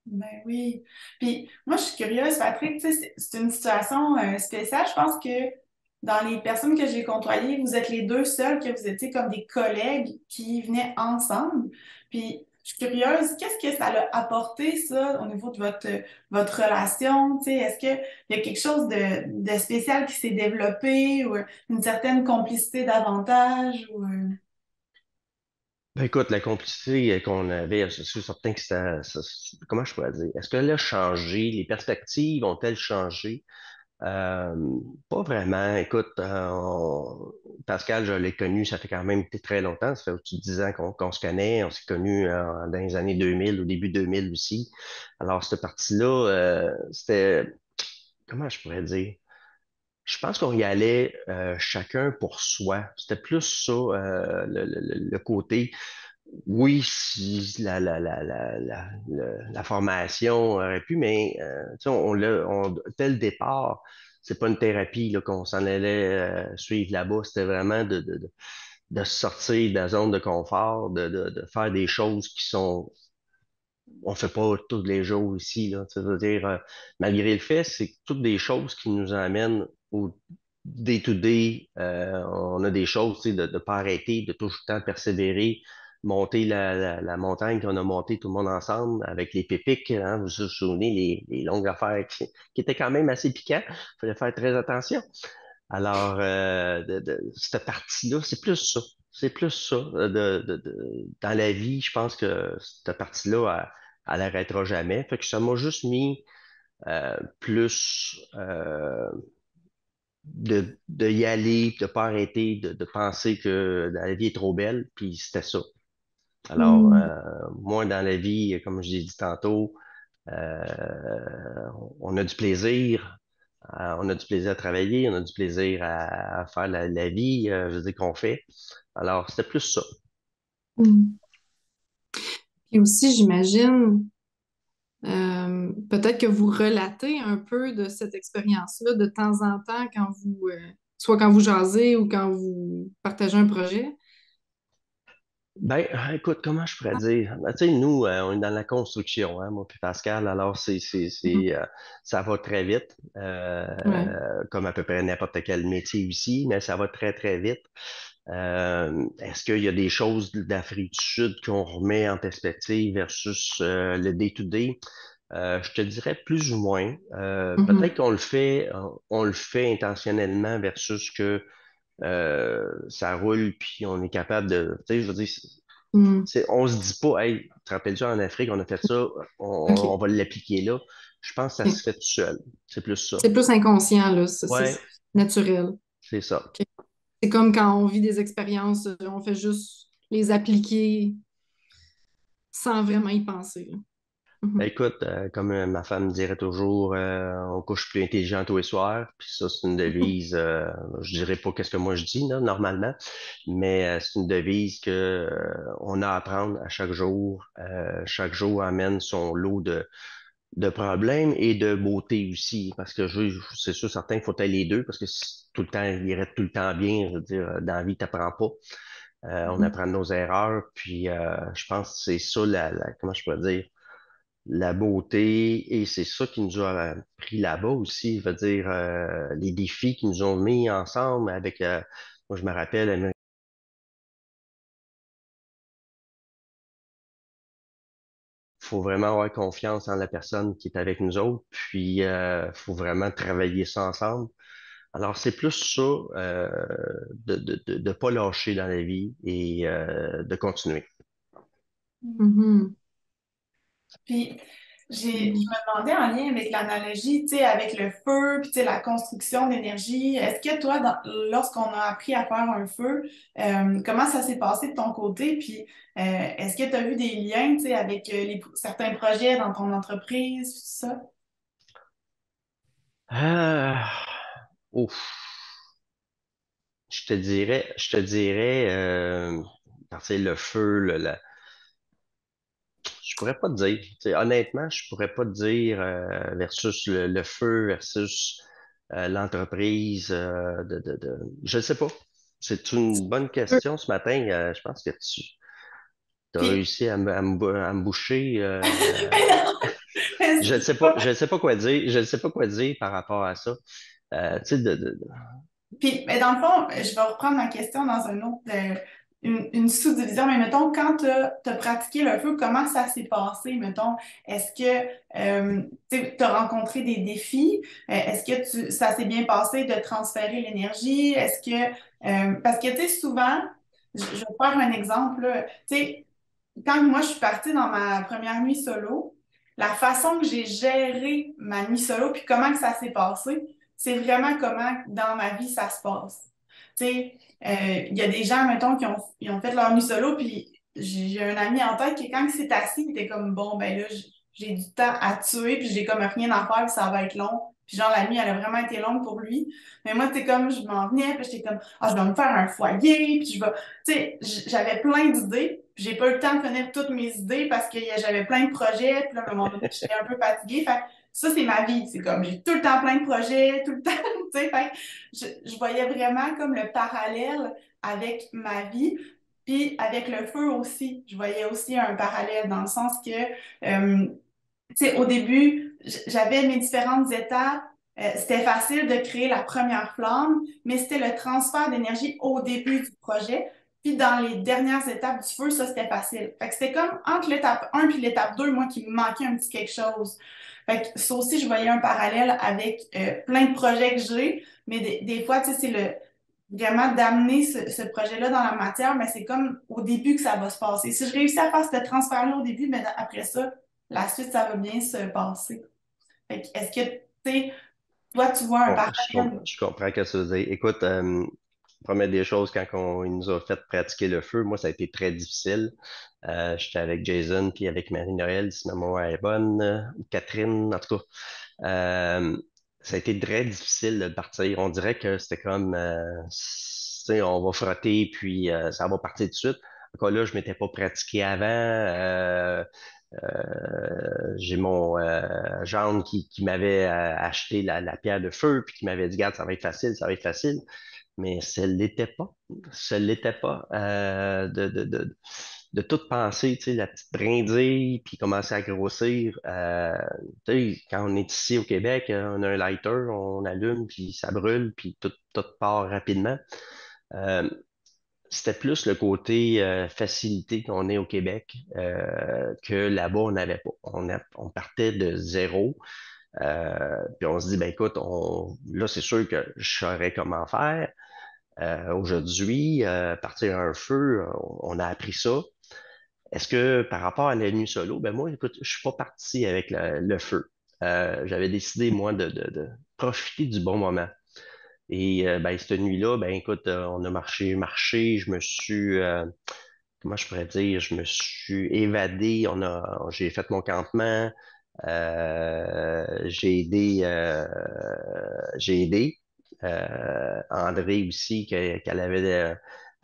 S2: Ben oui. Puis moi, je suis curieuse, Patrick, tu sais, c'est une situation spéciale. Je pense que dans les personnes que j'ai côtoyées, vous êtes les deux seuls que vous étiez comme des collègues qui venaient ensemble. Puis je suis curieuse, qu'est-ce que ça a apporté, ça, au niveau de votre relation? Tu sais, est-ce qu'il y a quelque chose de spécial qui s'est développé ou une certaine complicité davantage?
S3: Ben, écoute, la complicité qu'on avait, je suis certain que comment je pourrais dire? Est-ce qu'elle a changé? Les perspectives ont-elles changé? Euh, Pas vraiment. Écoute, Pascal, je l'ai connu, ça fait quand même très longtemps. Ça fait au-dessus de 10 ans qu'on se connaît. On s'est connus dans les années 2000, au début 2000 aussi. Alors, cette partie-là, c'était, comment je pourrais dire? Je pense qu'on y allait chacun pour soi. C'était plus ça, le côté. Oui, si la formation aurait pu, mais tu sais, dès le départ, c'est pas une thérapie là, qu'on s'en allait suivre là-bas. C'était vraiment de sortir de la zone de confort, de faire des choses qui sont on fait pas tous les jours ici, là. Tu sais, je veux dire, malgré le fait, c'est toutes des choses qui nous amènent au day-to-day. On a des choses, tu sais, de pas arrêter, de tout le temps persévérer, monter la montagne qu'on a montée tout le monde ensemble avec les pépiques, hein, vous vous souvenez, les longues affaires qui étaient quand même assez piquants. Il fallait faire très attention. Alors, cette partie-là, c'est plus ça. C'est plus ça. Dans la vie, je pense que cette partie-là, elle n'arrêtera jamais. Fait que ça m'a juste mis plus de y aller, de pas arrêter, de penser que la vie est trop belle, puis c'était ça. Alors,
S1: Hmm.
S3: moi, dans la vie, comme je l'ai dit tantôt, on a du plaisir. On a du plaisir à travailler, on a du plaisir à faire la vie, je veux dire, qu'on fait. Alors, c'était plus ça.
S1: Hmm. Puis aussi, j'imagine, peut-être que vous relatez un peu de cette expérience-là de temps en temps soit quand vous jasez ou quand vous partagez un projet.
S3: Ben, écoute, comment je pourrais dire? Ben, tu sais, nous, on est dans la construction, hein, moi puis Pascal, alors
S1: Mhm.
S3: ça va très vite,
S1: Ouais.
S3: comme à peu près n'importe quel métier ici, mais ça va très, très vite. Est-ce qu'il y a des choses d'Afrique du Sud qu'on remet en perspective versus le day-to-day? Je te dirais plus ou moins. Peut-être
S1: Mhm.
S3: on le fait intentionnellement versus que ça roule puis on est capable de, tu sais, je veux dire,
S1: Mhm.
S3: on se dit pas, hey, te rappelles-tu en Afrique, on a fait ça, on
S1: OK.
S3: va l'appliquer là. Je pense que ça se
S1: OK.
S3: fait tout seul. C'est plus ça.
S1: C'est plus inconscient, là. C'est
S3: Ouais,
S1: naturel.
S3: c'est ça.
S1: OK. C'est comme quand on vit des expériences, on fait juste les appliquer sans vraiment y penser, là.
S3: Ben,
S1: Mhm.
S3: écoute, comme ma femme dirait toujours, on couche plus intelligent tous les soirs. Puis ça, c'est une devise, je dirais pas qu'est-ce que moi je dis là, normalement, mais c'est une devise que on a à apprendre à chaque jour. Chaque jour amène son lot de problèmes et de beauté aussi, parce que c'est sûr, certain, il faut être les deux, parce que si tout le temps, il irait tout le temps bien, je veux dire, dans la vie, t'apprends pas. On
S1: Mhm.
S3: apprend de nos erreurs, puis je pense que c'est ça, comment je pourrais dire, la beauté, et c'est ça qui nous a pris là-bas aussi, je veux dire, les défis qui nous ont mis ensemble avec, moi je me rappelle, faut vraiment avoir confiance en la personne qui est avec nous autres, puis faut vraiment travailler ça ensemble. Alors, c'est plus ça, de pas lâcher dans la vie et de continuer.
S1: Mhm.
S2: Puis, je
S1: Mhm.
S2: me demandais en lien avec l'analogie, tu sais, avec le feu, puis tu sais, la construction d'énergie. Est-ce que toi, lorsqu'on a appris à faire un feu, comment ça s'est passé de ton côté? Puis, est-ce que tu as vu des liens, tu sais, avec certains projets dans ton entreprise, tout ça?
S3: Ah, ouf, je te dirais, parce que le feu, je pourrais pas te dire. Tu sais, honnêtement, je pourrais pas te dire versus le feu versus l'entreprise. Je ne sais pas. C'est une bonne question ce matin. Je pense que tu as
S2: Puis,
S3: réussi à me boucher. Je ne sais pas,
S2: excuse-moi.
S3: je ne sais pas quoi dire. Je ne sais pas quoi dire par rapport à ça. Tu sais,
S2: Puis, mais dans le fond, je vais reprendre ma question dans un autre, une sous-division. Mais mettons, quand tu as pratiqué le feu, comment ça s'est passé? Mettons, est-ce que tu as rencontré des défis? Est-ce que ça s'est bien passé de transférer l'énergie? Est-ce que, parce que, tu sais, souvent, je vais faire un exemple, là. Tu sais, quand moi, je suis partie dans ma première nuit solo, la façon que j'ai géré ma nuit solo, puis comment que ça s'est passé, c'est vraiment comment dans ma vie ça se passe. Tu sais, il y a des gens, mettons, ils ont fait leur nuit solo, puis j'ai un ami en tête qui, quand il s'est assis, il était comme, bon, ben là, j'ai du temps à tuer, puis j'ai comme rien à faire, puis ça va être long. Puis genre, la nuit, elle a vraiment été longue pour lui. Mais moi, c'est comme, je m'en venais, puis j'étais comme, ah, je vais me faire un foyer, puis je vais tu sais, j'avais plein d'idées, puis j'ai pas eu le temps de connaître toutes mes idées parce que j'avais plein de projets, puis là, à un moment donné, j'étais un peu fatiguée. Fait que ça, c'est ma vie. C'est comme, j'ai tout le temps plein de projets, tout le temps, tu sais. Fait que je voyais vraiment comme le parallèle avec ma vie, puis avec le feu aussi. Je voyais aussi un parallèle dans le sens que, tu sais, au début, j'avais mes différentes étapes. C'était facile de créer la première flamme, mais c'était le transfert d'énergie au début du projet. Puis dans les dernières étapes du feu, ça, c'était facile. Fait que c'était comme entre l'étape 1 puis l'étape 2, moi, qui me manquait un petit quelque chose. Fait que ça aussi, je voyais un parallèle avec plein de projets que j'ai, mais des fois, tu sais, c'est vraiment d'amener ce projet-là dans la matière, mais c'est comme au début que ça va se passer. Si je réussis à faire ce transfert-là au début, mais après ça, la suite, ça va bien se passer. Fait que est-ce que, tu sais, toi, tu vois un parallèle?
S3: je comprends ce que ça veut dire. Écoute, première des choses, quand il nous a fait pratiquer le feu, moi, ça a été très difficile. J'étais avec Jason puis avec Marie-Noël, si ma mémoire est bonne, ou Catherine, en tout cas. Ça a été très difficile de partir. On dirait que c'était comme, tu sais, on va frotter puis ça va partir tout de suite. Encore là, je m'étais pas pratiqué avant. J'ai mon gendre qui m'avait acheté la pierre de feu puis qui m'avait dit, regarde, ça va être facile, ça va être facile. Mais ça l'était pas. Ça l'était pas. De tout penser, tu sais, la petite brindille, puis commencer à grossir. Tu sais, quand on est ici au Québec, on a un lighter, on allume, puis ça brûle, puis tout part rapidement. Euh, C'était plus le côté facilité qu'on est au Québec que là-bas, on n'avait pas. On partait de zéro. Puis on se dit, ben écoute, là, c'est sûr que je saurais comment faire. Aujourd'hui, partir un feu, on a appris ça. Est-ce que par rapport à la nuit solo, ben moi, écoute, je suis pas parti avec le feu. J'avais décidé, moi, de profiter du bon moment. Et ben, cette nuit-là, ben écoute, on a marché, je me suis, comment je pourrais dire, je me suis évadé, j'ai fait mon campement, j'ai aidé André aussi, qu'elle avait,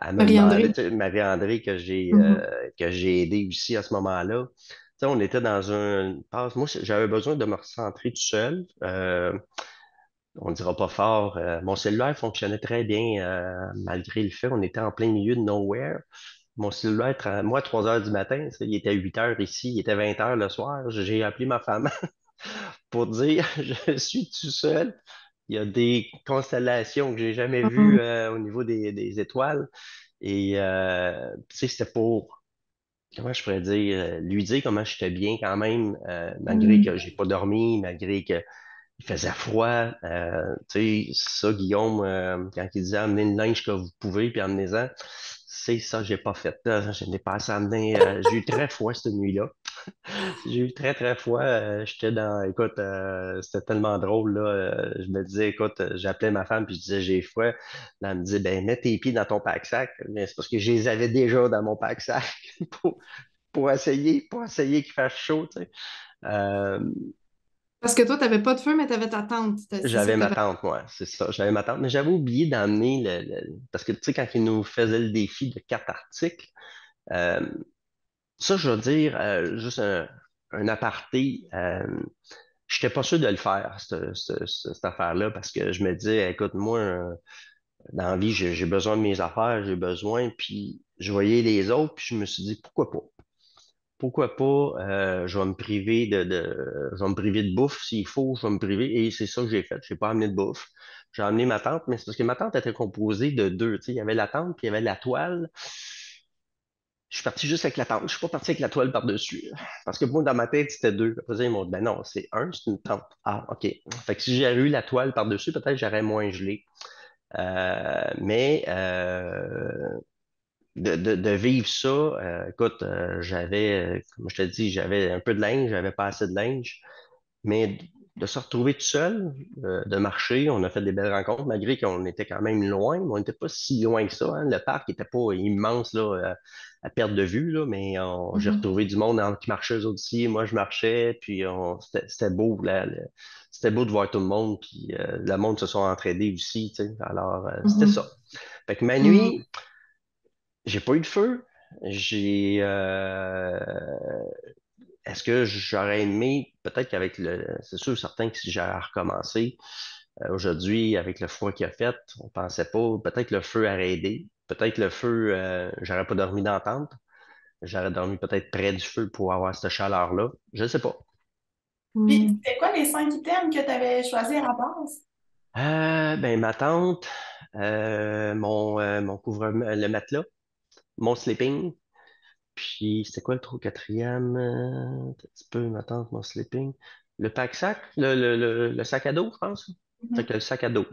S3: elle me demandait,
S1: Marie-André.
S3: tu sais, Marie-André que j'ai
S1: Mhm.
S3: aidé aussi à ce moment-là. sais, on était dans une passe. Moi, j'avais besoin de me recentrer tout seul. On dira pas fort. Mon cellulaire fonctionnait très bien, malgré le fait qu'on était en plein milieu de nowhere. Mon cellulaire, moi, à 3 heures du matin, tu sais, il était 8 heures ici, il était 20 heures le soir. J'ai appelé ma femme pour dire, je suis tout seul. Il y a des constellations que j'ai jamais vues
S1: Mhm.
S3: au niveau des étoiles. Et tu sais, c'était pour, comment je pourrais dire, lui dire comment j'étais bien quand même, malgré que
S1: Mhm.
S3: j'ai pas dormi, malgré que il faisait froid. Tu sais, ça, Guillaume, quand il disait amenez le linge que vous pouvez, puis amenez-en, c'est ça que j'ai pas fait. Là. Je n'ai pas assez amené. J'ai eu très froid cette nuit-là. J'ai eu très, très froid. J'étais dans. Écoute, c'était tellement drôle, là. Je me disais, écoute, j'appelais ma femme, puis je disais, j'ai froid. Là, elle me disait, ben, mets tes pieds dans ton pack-sac. Mais c'est parce que je les avais déjà dans mon pack-sac pour, pour essayer qu'il fasse chaud, tu sais. Euh,
S1: Parce que toi, tu n'avais pas de feu, mais tu avais ta tente. C'est ça
S3: J'avais
S1: que tu
S3: ma
S1: avais.
S3: tante, moi, c'est ça. J'avais ma tante, mais j'avais oublié d'emmener parce que, tu sais, quand ils nous faisaient le défi de 4 articles, euh, ça, je veux dire, juste un aparté, je n'étais pas sûr de le faire, cette affaire-là, parce que je me disais, écoute, moi, dans la vie, j'ai besoin de mes affaires, j'ai besoin, puis je voyais les autres, puis je me suis dit, pourquoi pas? Pourquoi pas, je vais me priver je vais me priver de bouffe s'il faut, je vais me priver. Et c'est ça que j'ai fait. J'ai pas amené de bouffe. J'ai amené ma tente, mais c'est parce que ma tente était composée de deux. Tu sais, il y avait la tente, puis il y avait la toile. Je suis parti juste avec la tente. Je suis pas parti avec la toile par-dessus. Parce que moi, dans ma tête, c'était deux. Après ça, ils m'ont dit, ben non, c'est une tente. Ah, OK. Fait que si j'avais eu la toile par-dessus, peut-être j'aurais moins gelé. Mais de vivre ça, écoute, comme je te dis, j'avais un peu de linge, j'avais pas assez de linge, mais de se retrouver tout seul, de marcher, on a fait des belles rencontres, malgré qu'on était quand même loin, mais on n'était pas si loin que ça, hein. Le parc n'était pas immense là, à perte de vue, là, mais j'ai
S1: Mhm.
S3: retrouvé du monde qui marchait eux autres aussi, moi je marchais, puis c'était beau, c'était beau de voir tout le monde, puis le monde se sont entraidés aussi, tu sais. Alors, c'était ça.
S1: Mhm.
S3: Fait que ma
S1: Mhm.
S3: nuit, j'ai pas eu de feu. J'ai. Est-ce que j'aurais aimé, peut-être qu'avec c'est sûr, certain que si j'avais recommencé aujourd'hui avec le froid qu'il a fait, on pensait pas, peut-être le feu aurait aidé. Peut-être le feu, j'aurais pas dormi dans la tente. J'aurais dormi peut-être près du feu pour avoir cette chaleur-là. Je sais pas.
S2: Puis,
S1: Mhm.
S2: c'était quoi les 5 items que tu avais choisis à la base?
S3: Ben, ma tente, mon couvre, le matelas, mon sleeping. Puis, c'était quoi le trou quatrième? Un petit peu, ma tante, mon sleeping. Le pack-sac, le sac à dos, je pense. Fait
S2: Mhm.
S3: que le sac à dos.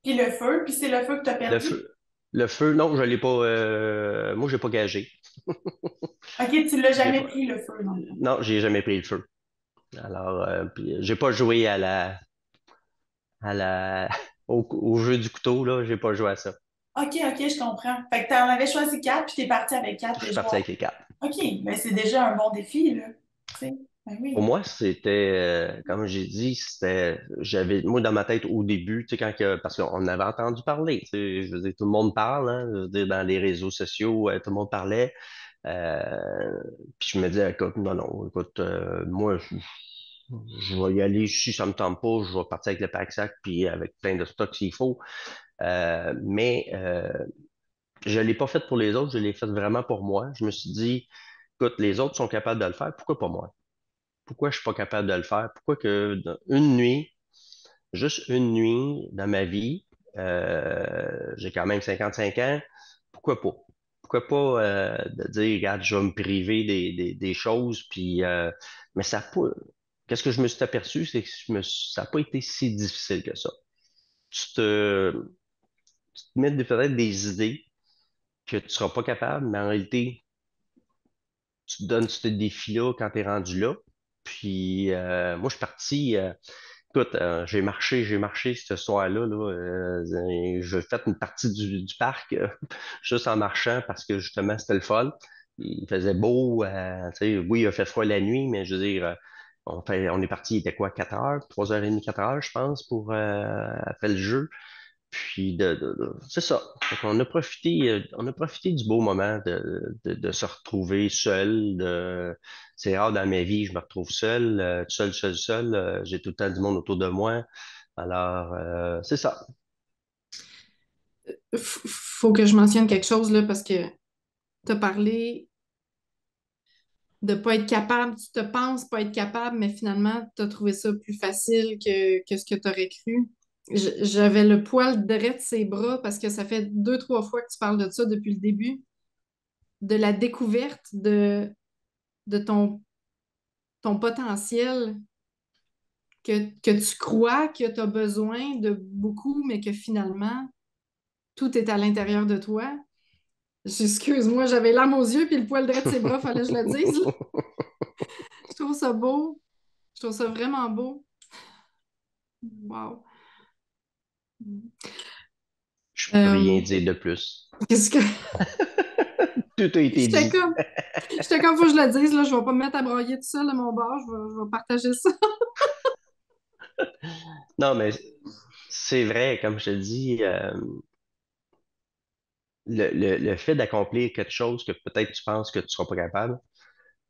S2: Puis le feu, puis c'est le feu que tu as
S3: Le
S2: perdu.
S3: feu. Le feu, non, je l'ai pas. Moi, j'ai pas gagé.
S2: OK, tu l'as
S3: J'ai
S2: jamais
S3: pas.
S2: pris le feu, dans le fond.
S3: Non, j'ai jamais pris le feu. Alors, puis, j'ai pas joué au jeu du couteau, là. J'ai pas joué à ça.
S2: OK, je comprends. Fait que tu en avais choisi 4, puis tu es parti avec
S3: Je
S2: 4
S3: suis
S2: déjà.
S3: parti avec les quatre.
S2: OK, ben c'est déjà un bon défi, là. Tu sais, ben
S3: Pour
S2: oui.
S3: moi, c'était, comme j'ai dit, moi dans ma tête au début, tu sais, parce qu'on avait entendu parler, tu sais, je veux dire, tout le monde parle, hein, je veux dire, dans les réseaux sociaux, tout le monde parlait, euh, puis je me disais, écoute, non, non, écoute, moi, je vais y aller, si ça me tente pas, je vais partir avec le pack-sac, puis avec plein de stocks s'il faut, mais je l'ai pas fait pour les autres, je l'ai fait vraiment pour moi. Je me suis dit, écoute, les autres sont capables de le faire, pourquoi pas moi? Pourquoi je suis pas capable de le faire? Pourquoi que dans une nuit, juste une nuit dans ma vie, j'ai quand même 55 ans, pourquoi pas? Pourquoi pas de dire, regarde, je vais me priver des choses, puis mais ça a pas. Qu'est-ce que je me suis aperçu, c'est que ça n'a pas été si difficile que ça. Tu te mets peut-être des idées que tu seras pas capable, mais en réalité, tu te donnes ce défi-là quand tu es rendu là. Puis moi, je suis parti. Écoute, j'ai marché ce soir-là. Là, j'ai fait une partie du parc juste en marchant parce que justement, c'était le fun. Il faisait beau. Tu sais, oui, il a fait froid la nuit, mais je veux dire, on est parti, il était quoi, 4 heures, 3h30, 4 heures, je pense, après le jeu. Puis c'est ça. Fait on a profité du beau moment de se retrouver seul. C'est rare dans ma vie, je me retrouve seul, seul, seul, seul. J'ai tout le temps du monde autour de moi. Alors, c'est ça.
S1: Faut que je mentionne quelque chose là parce que tu as parlé de pas être capable, tu te penses pas être capable, mais finalement, tu as trouvé ça plus facile que ce que tu aurais cru. J'avais le poil droit de ses bras parce que ça fait deux, trois fois que tu parles de ça depuis le début, de la découverte de ton potentiel, que tu crois que tu as besoin de beaucoup, mais que finalement, tout est à l'intérieur de toi. Excuse-moi, j'avais l'âme aux yeux puis le poil droit de ses bras, fallait que je le dise, là. Je trouve ça beau. Je trouve ça vraiment beau. Wow.
S3: Je peux rien
S1: Euh,
S3: dire de plus.
S1: qu'est-ce que.
S3: Tout a été
S1: J'étais
S3: dit.
S1: comme. J'étais comme, faut que je le dise, là, je vais pas me mettre à broyer tout seul à mon bar, je vais partager ça.
S3: Non, mais c'est vrai, comme je te dis, le fait d'accomplir quelque chose que peut-être tu penses que tu seras pas capable,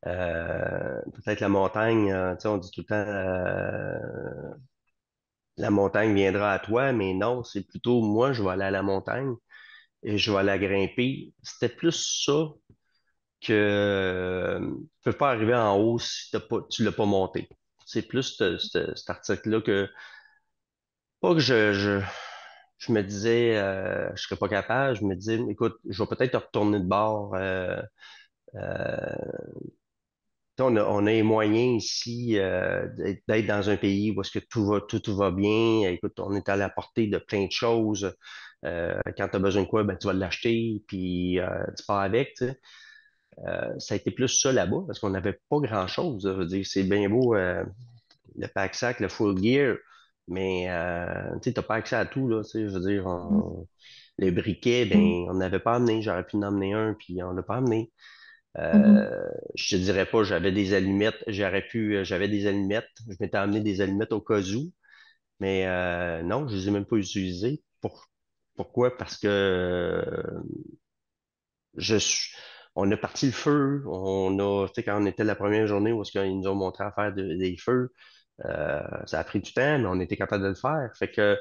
S3: peut-être la montagne, tu sais, on dit tout le temps, la montagne viendra à toi, mais non, c'est plutôt moi, je vais aller à la montagne et je vais la grimper. C'était plus ça que tu peux pas arriver en haut si tu l'as pas monté. C'est plus cet article-là que pas que je me disais je serais pas capable, je me disais écoute, je vais peut-être retourner de bord. Euh, on a les moyens ici d'être dans un pays où est-ce que tout va bien. Écoute, on est à la portée de plein de choses. Quand tu as besoin de quoi, ben, tu vas l'acheter, puis tu pars avec. Tu sais. Ça a été plus ça là-bas, parce qu'on n'avait pas grand-chose. Je veux dire, c'est bien beau le pack-sac, le full gear, mais tu n'as pas accès à tout. Là, tu sais. Je veux dire, les briquets, ben, on n'avait pas amené. J'aurais pu en emmener un, puis on l'a pas amené.
S1: Mhm.
S3: Je te dirais pas, j'avais des allumettes, j'avais des allumettes, je m'étais amené des allumettes au cas où, mais non, je les ai même pas utilisées. Pourquoi? Parce que je suis, on a parti le feu, tu sais, quand on était la première journée où est-ce qu'ils nous ont montré à faire des feux, ça a pris du temps, mais on était capable de le faire. Fait que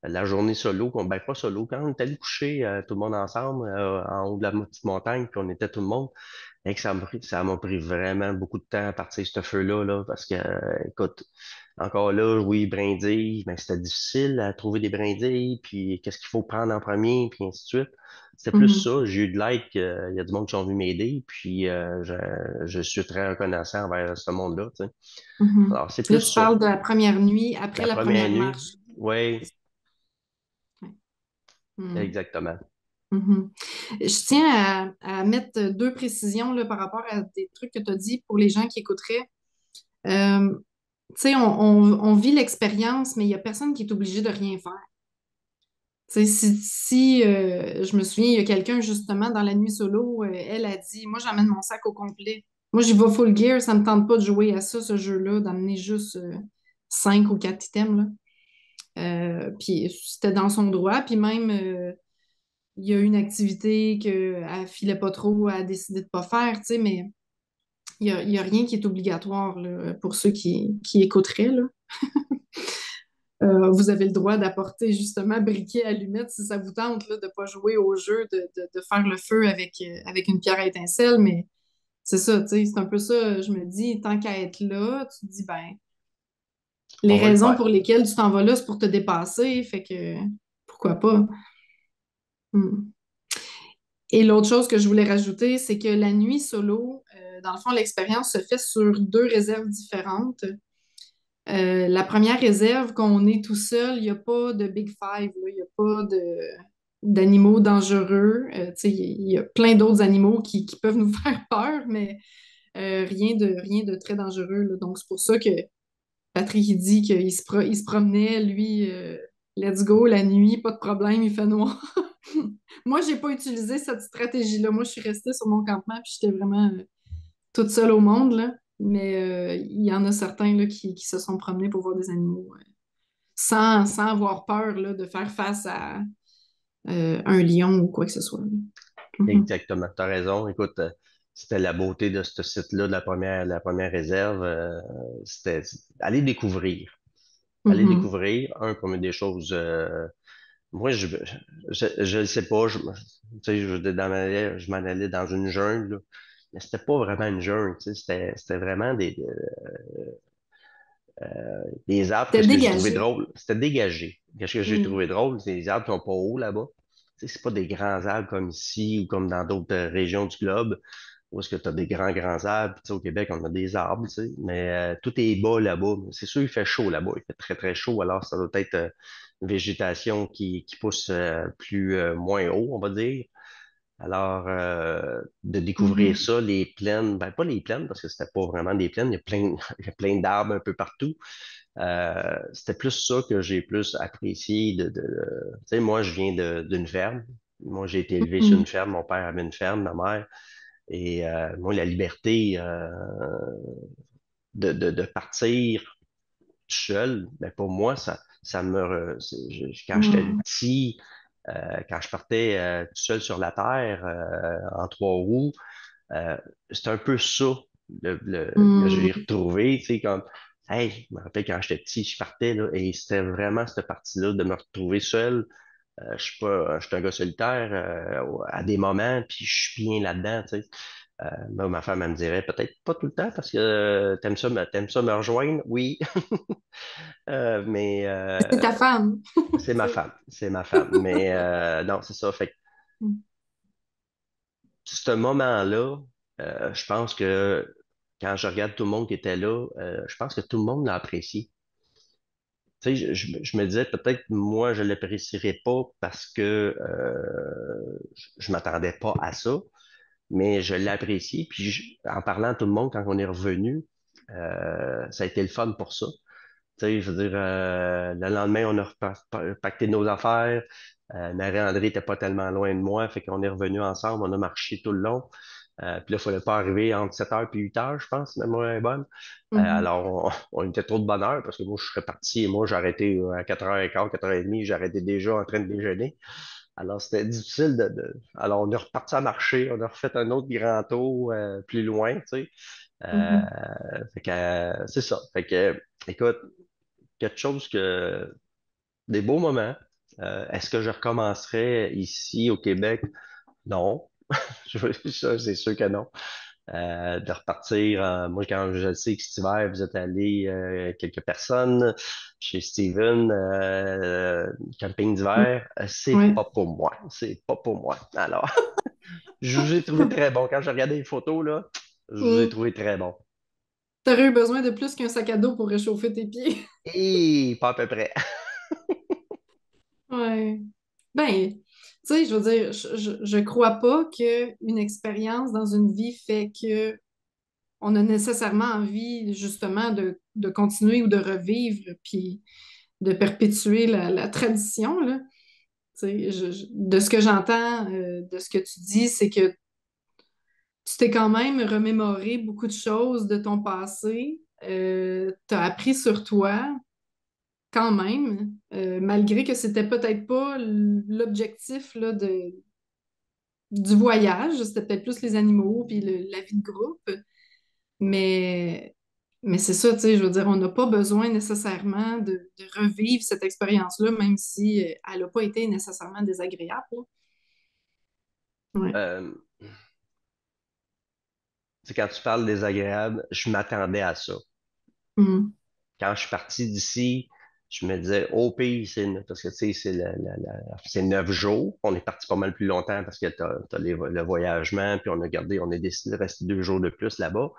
S3: la journée solo, ben pas solo, quand on est allé coucher tout le monde ensemble en haut de la petite montagne, puis on était tout le monde. Et que ça m'a pris vraiment beaucoup de temps à partir de ce feu-là, là, parce que, écoute, encore là, oui, brindilles, mais c'était difficile à trouver des brindilles, puis qu'est-ce qu'il faut prendre en premier, puis ainsi de suite. C'était plus
S1: Mhm.
S3: ça. J'ai eu de l'aide, il y a du monde qui ont vu m'aider, puis je suis très reconnaissant envers ce monde-là, tu sais.
S1: Mhm.
S3: Alors, c'est
S1: Là,
S3: plus
S1: tu
S3: ça.
S1: parles de la première nuit après
S3: La
S1: la
S3: première
S1: première
S3: nuit,
S1: marche.
S3: oui,
S1: Ouais. Mhm.
S3: exactement.
S1: Mhm. Je tiens à mettre deux précisions là, par rapport à des trucs que tu as dit pour les gens qui écouteraient. Euh, tu sais, on vit l'expérience, mais il n'y a personne qui est obligé de rien faire. Tu sais, je me souviens, il y a quelqu'un justement dans la nuit solo, elle a dit, moi j'emmène mon sac au complet. Moi j'y vais full gear, ça ne me tente pas de jouer à ça, ce jeu-là, d'amener juste cinq ou quatre items, là. Puis c'était dans son droit, puis même il y a une activité qu'elle filait pas trop, elle a décidé de pas faire, tu sais, mais il y a rien qui est obligatoire là, pour ceux qui écouteraient, là. Vous avez le droit d'apporter justement briquet, allumettes si ça vous tente là, de ne pas jouer au jeu, de faire le feu avec une pierre à étincelle, mais c'est ça, tu sais, c'est un peu ça, je me dis, tant qu'à être là, tu te dis, ben, les
S3: On va le
S1: raisons
S3: faire.
S1: pour lesquelles tu t'en vas là, c'est pour te dépasser, fait que pourquoi pas. Hmm. Et l'autre chose que je voulais rajouter, c'est que la nuit solo, dans le fond, l'expérience se fait sur deux réserves différentes. La première réserve, quand on est tout seul, il n'y a pas de Big Five, là. Il n'y a pas d'animaux dangereux. Tu sais, il y a plein d'autres animaux qui peuvent nous faire peur, mais rien de très dangereux, là. Donc, c'est pour ça que Patrick, il dit il se promenait, lui, let's go, la nuit, pas de problème, il fait noir. Moi, j'ai pas utilisé cette stratégie-là. Moi, je suis restée sur mon campement, puis j'étais vraiment toute seule au monde, là. Mais il y en a certains là, qui se sont promenés pour voir des animaux. Ouais. sans avoir peur là, de faire face à un lion ou quoi que ce soit. Mhm.
S3: Exactement, tu as raison. Écoute, c'était la beauté de ce site-là, de la première réserve. C'était aller découvrir. Aller
S1: Mhm.
S3: découvrir, première des choses. Moi, je le sais pas. Tu sais, je m'en allais dans une jungle, là. Mais c'était pas vraiment une jungle. Tu sais, c'était vraiment des arbres.
S1: T'es
S3: Qu'est-ce que j'ai trouvé
S1: dégagé.
S3: drôle? C'était dégagé. Qu'est-ce que j'ai
S1: Mm.
S3: trouvé drôle? C'est les arbres qui sont pas hauts là-bas. Tu sais, c'est pas des grands arbres comme ici ou comme dans d'autres régions du globe où est-ce que tu as des grands arbres. Puis, tu sais, au Québec, on a des arbres, tu sais, mais tout est bas là-bas. C'est sûr, il fait chaud là-bas. Il fait très, très chaud. Alors, ça doit être une végétation qui pousse moins haut, on va dire. Alors, de découvrir
S1: Mhm.
S3: ça, les plaines, ben pas les plaines, parce que c'était pas vraiment des plaines, il y a plein, il y a plein d'arbres un peu partout. C'était plus ça que j'ai plus apprécié tu sais, moi, je viens d'une ferme. Moi, j'ai été élevé sur une
S1: Mhm.
S3: ferme. Mon père avait une ferme, ma mère. Et moi, la liberté de partir tout seul, ben pour moi, ça quand j'étais
S1: Mhm.
S3: petit, quand je partais tout seul sur la terre en trois roues, euh, c'est un peu ça que j'ai
S1: Mhm.
S3: retrouvé, tu sais, comme, hey, je me rappelle quand j'étais petit, je partais, là, et c'était vraiment cette partie-là de me retrouver seul. Je suis un gars solitaire à des moments, puis je suis bien là-dedans, tu sais. Moi, ma femme, elle me dirait peut-être pas tout le temps parce que t'aimes ça me rejoindre, oui, mais
S1: C'est ta femme.
S3: c'est ma
S1: C'est-
S3: femme, c'est ma femme. Mais non, c'est ça. Fait que ce moment-là, je pense que quand je regarde tout le monde qui était là, je pense que tout le monde l'a apprécié. Tu sais, je me disais peut-être moi je l'apprécierais pas parce que je m'attendais pas à ça, mais je l'ai apprécié. Puis en parlant à tout le monde quand on est revenu, ça a été le fun pour ça. Tu sais, je veux dire, le lendemain, on a pacté nos affaires. Marie-André était pas tellement loin de moi, fait qu'on est revenus ensemble, on a marché tout le long. Puis là, il fallait pas arriver entre 7 heures et 8 heures, je pense, même moi est bonne.
S1: Mhm.
S3: Alors, on était trop de bonne heure parce que moi, je serais parti et moi, j'ai arrêté à 4h15, 4h30, j'arrêtais déjà en train de déjeuner. Alors, c'était difficile Alors, on est reparti à marcher, on a refait un autre grand tour plus loin, tu sais. Euh,
S1: Mhm.
S3: Fait que, c'est ça. Fait que, écoute, quelque chose que des beaux moments. Est-ce que je recommencerai ici au Québec? Non. Ça, c'est sûr que non. De repartir, moi, quand je sais que cet hiver, vous êtes allé quelques personnes chez Steven, camping d'hiver, c'est
S1: Ouais.
S3: pas pour moi. C'est pas pour moi. Alors, je vous ai trouvé très bon. Quand j'ai regardé les photos, là, je vous ai
S1: Mm.
S3: trouvé très bon.
S1: T'aurais eu besoin de plus qu'un sac à dos pour réchauffer tes pieds.
S3: Et pas à peu près.
S1: Ouais. Ben, tu sais, je veux dire, je crois pas qu'une expérience dans une vie fait que on a nécessairement envie, justement, de continuer ou de revivre, puis de perpétuer la tradition, là. Tu sais, de ce que j'entends, de ce que tu dis, c'est que tu t'es quand même remémoré beaucoup de choses de ton passé. Tu as appris sur toi, quand même, malgré que c'était peut-être pas l'objectif là, du voyage, c'était peut-être plus les animaux puis la vie de groupe. Mais, mais c'est ça, tu sais, je veux dire, on n'a pas besoin nécessairement de revivre cette expérience-là, même si elle n'a pas été nécessairement désagréable, là. Ouais.
S3: Euh, c'est quand tu parles désagréable, je m'attendais à ça.
S1: Mm.
S3: Quand je suis parti d'ici, je me disais, au pire, parce que tu sais, c'est 9 jours. On est parti pas mal plus longtemps parce que t'as le voyagement, puis on a décidé de rester 2 jours de plus là-bas,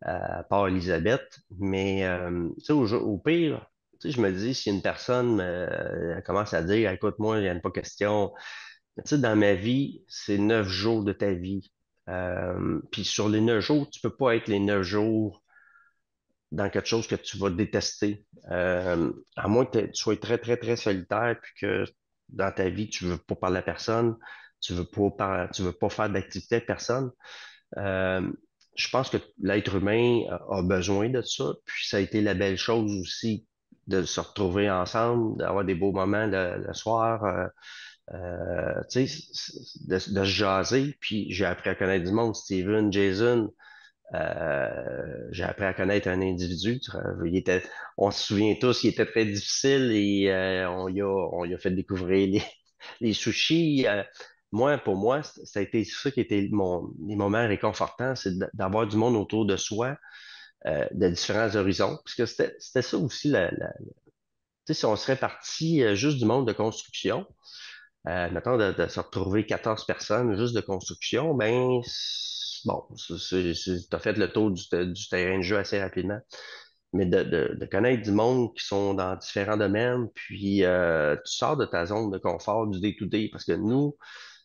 S3: à part Elisabeth. Mais tu sais, au pire, tu sais, je me dis, si une personne elle commence à dire, écoute-moi, il n'y a pas question. Mais tu sais, dans ma vie, c'est 9 jours de ta vie. Puis sur les 9 jours, tu peux pas être les 9 jours dans quelque chose que tu vas détester. À moins que tu sois très, très, très solitaire, puis que dans ta vie, tu veux pas parler à personne, tu veux pas faire d'activité avec personne. Euh, je pense que l'être humain a besoin de ça, puis ça a été la belle chose aussi de se retrouver ensemble, d'avoir des beaux moments le soir, tu sais, de se jaser. Puis j'ai appris à connaître du monde, Steven, Jason. J'ai appris à connaître un individu. On se souvient tous, il était très difficile et on y a fait découvrir les sushis. Pour moi, ça a été ça qui était les moments réconfortants, c'est d'avoir du monde autour de soi, de différents horizons. Parce que c'était ça aussi, tu sais, si on serait parti juste du monde de construction, mettons de se retrouver 14 personnes juste de construction, ben, bon, t'as fait le tour du terrain de jeu assez rapidement. Mais de connaître du monde qui sont dans différents domaines, puis tu sors de ta zone de confort du day-to-day, parce que nous,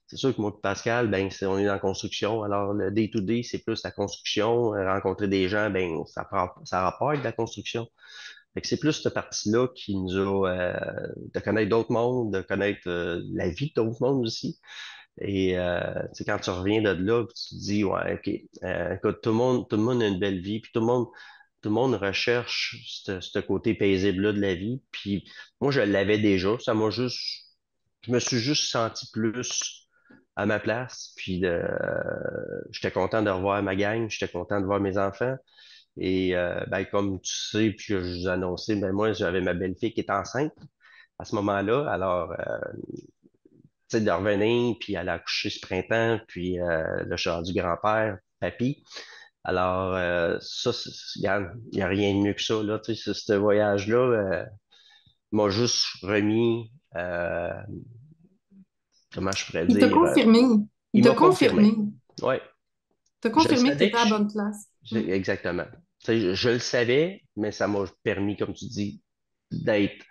S3: c'est sûr que moi et Pascal, ben, on est dans la construction. Alors, le day-to-day, c'est plus la construction. Rencontrer des gens, ben, ça a rapport avec la construction. Fait que c'est plus cette partie-là qui nous a, de connaître d'autres mondes, de connaître la vie d'autres mondes aussi. Et tu sais, quand tu reviens de là, puis tu te dis, ouais, OK, écoute, tout le monde a une belle vie, puis tout le monde recherche ce côté paisible-là de la vie. Puis moi, je l'avais déjà. Je me suis juste senti plus à ma place. Puis j'étais content de revoir ma gang, j'étais content de voir mes enfants. Et ben, comme tu sais, puis que je vous annonçais, ben moi, j'avais ma belle-fille qui était enceinte à ce moment-là. Alors, tu sais, de revenir, puis elle a accouché ce printemps, puis là, je suis rendu grand-père, papy. Alors, regarde, il n'y a rien de mieux que ça, là. Tu sais, ce voyage-là m'a juste remis, comment je pourrais
S1: Il t'a
S3: dire,
S1: confirmé. Il
S3: il
S1: t'a
S3: m'a confirmé.
S1: confirmé.
S3: Ouais,
S1: T'as
S3: je le
S1: confirmé que tu
S3: savais,
S1: étais à la bonne place.
S3: exactement. Tu sais, je le savais, mais ça m'a permis, comme tu dis, d'être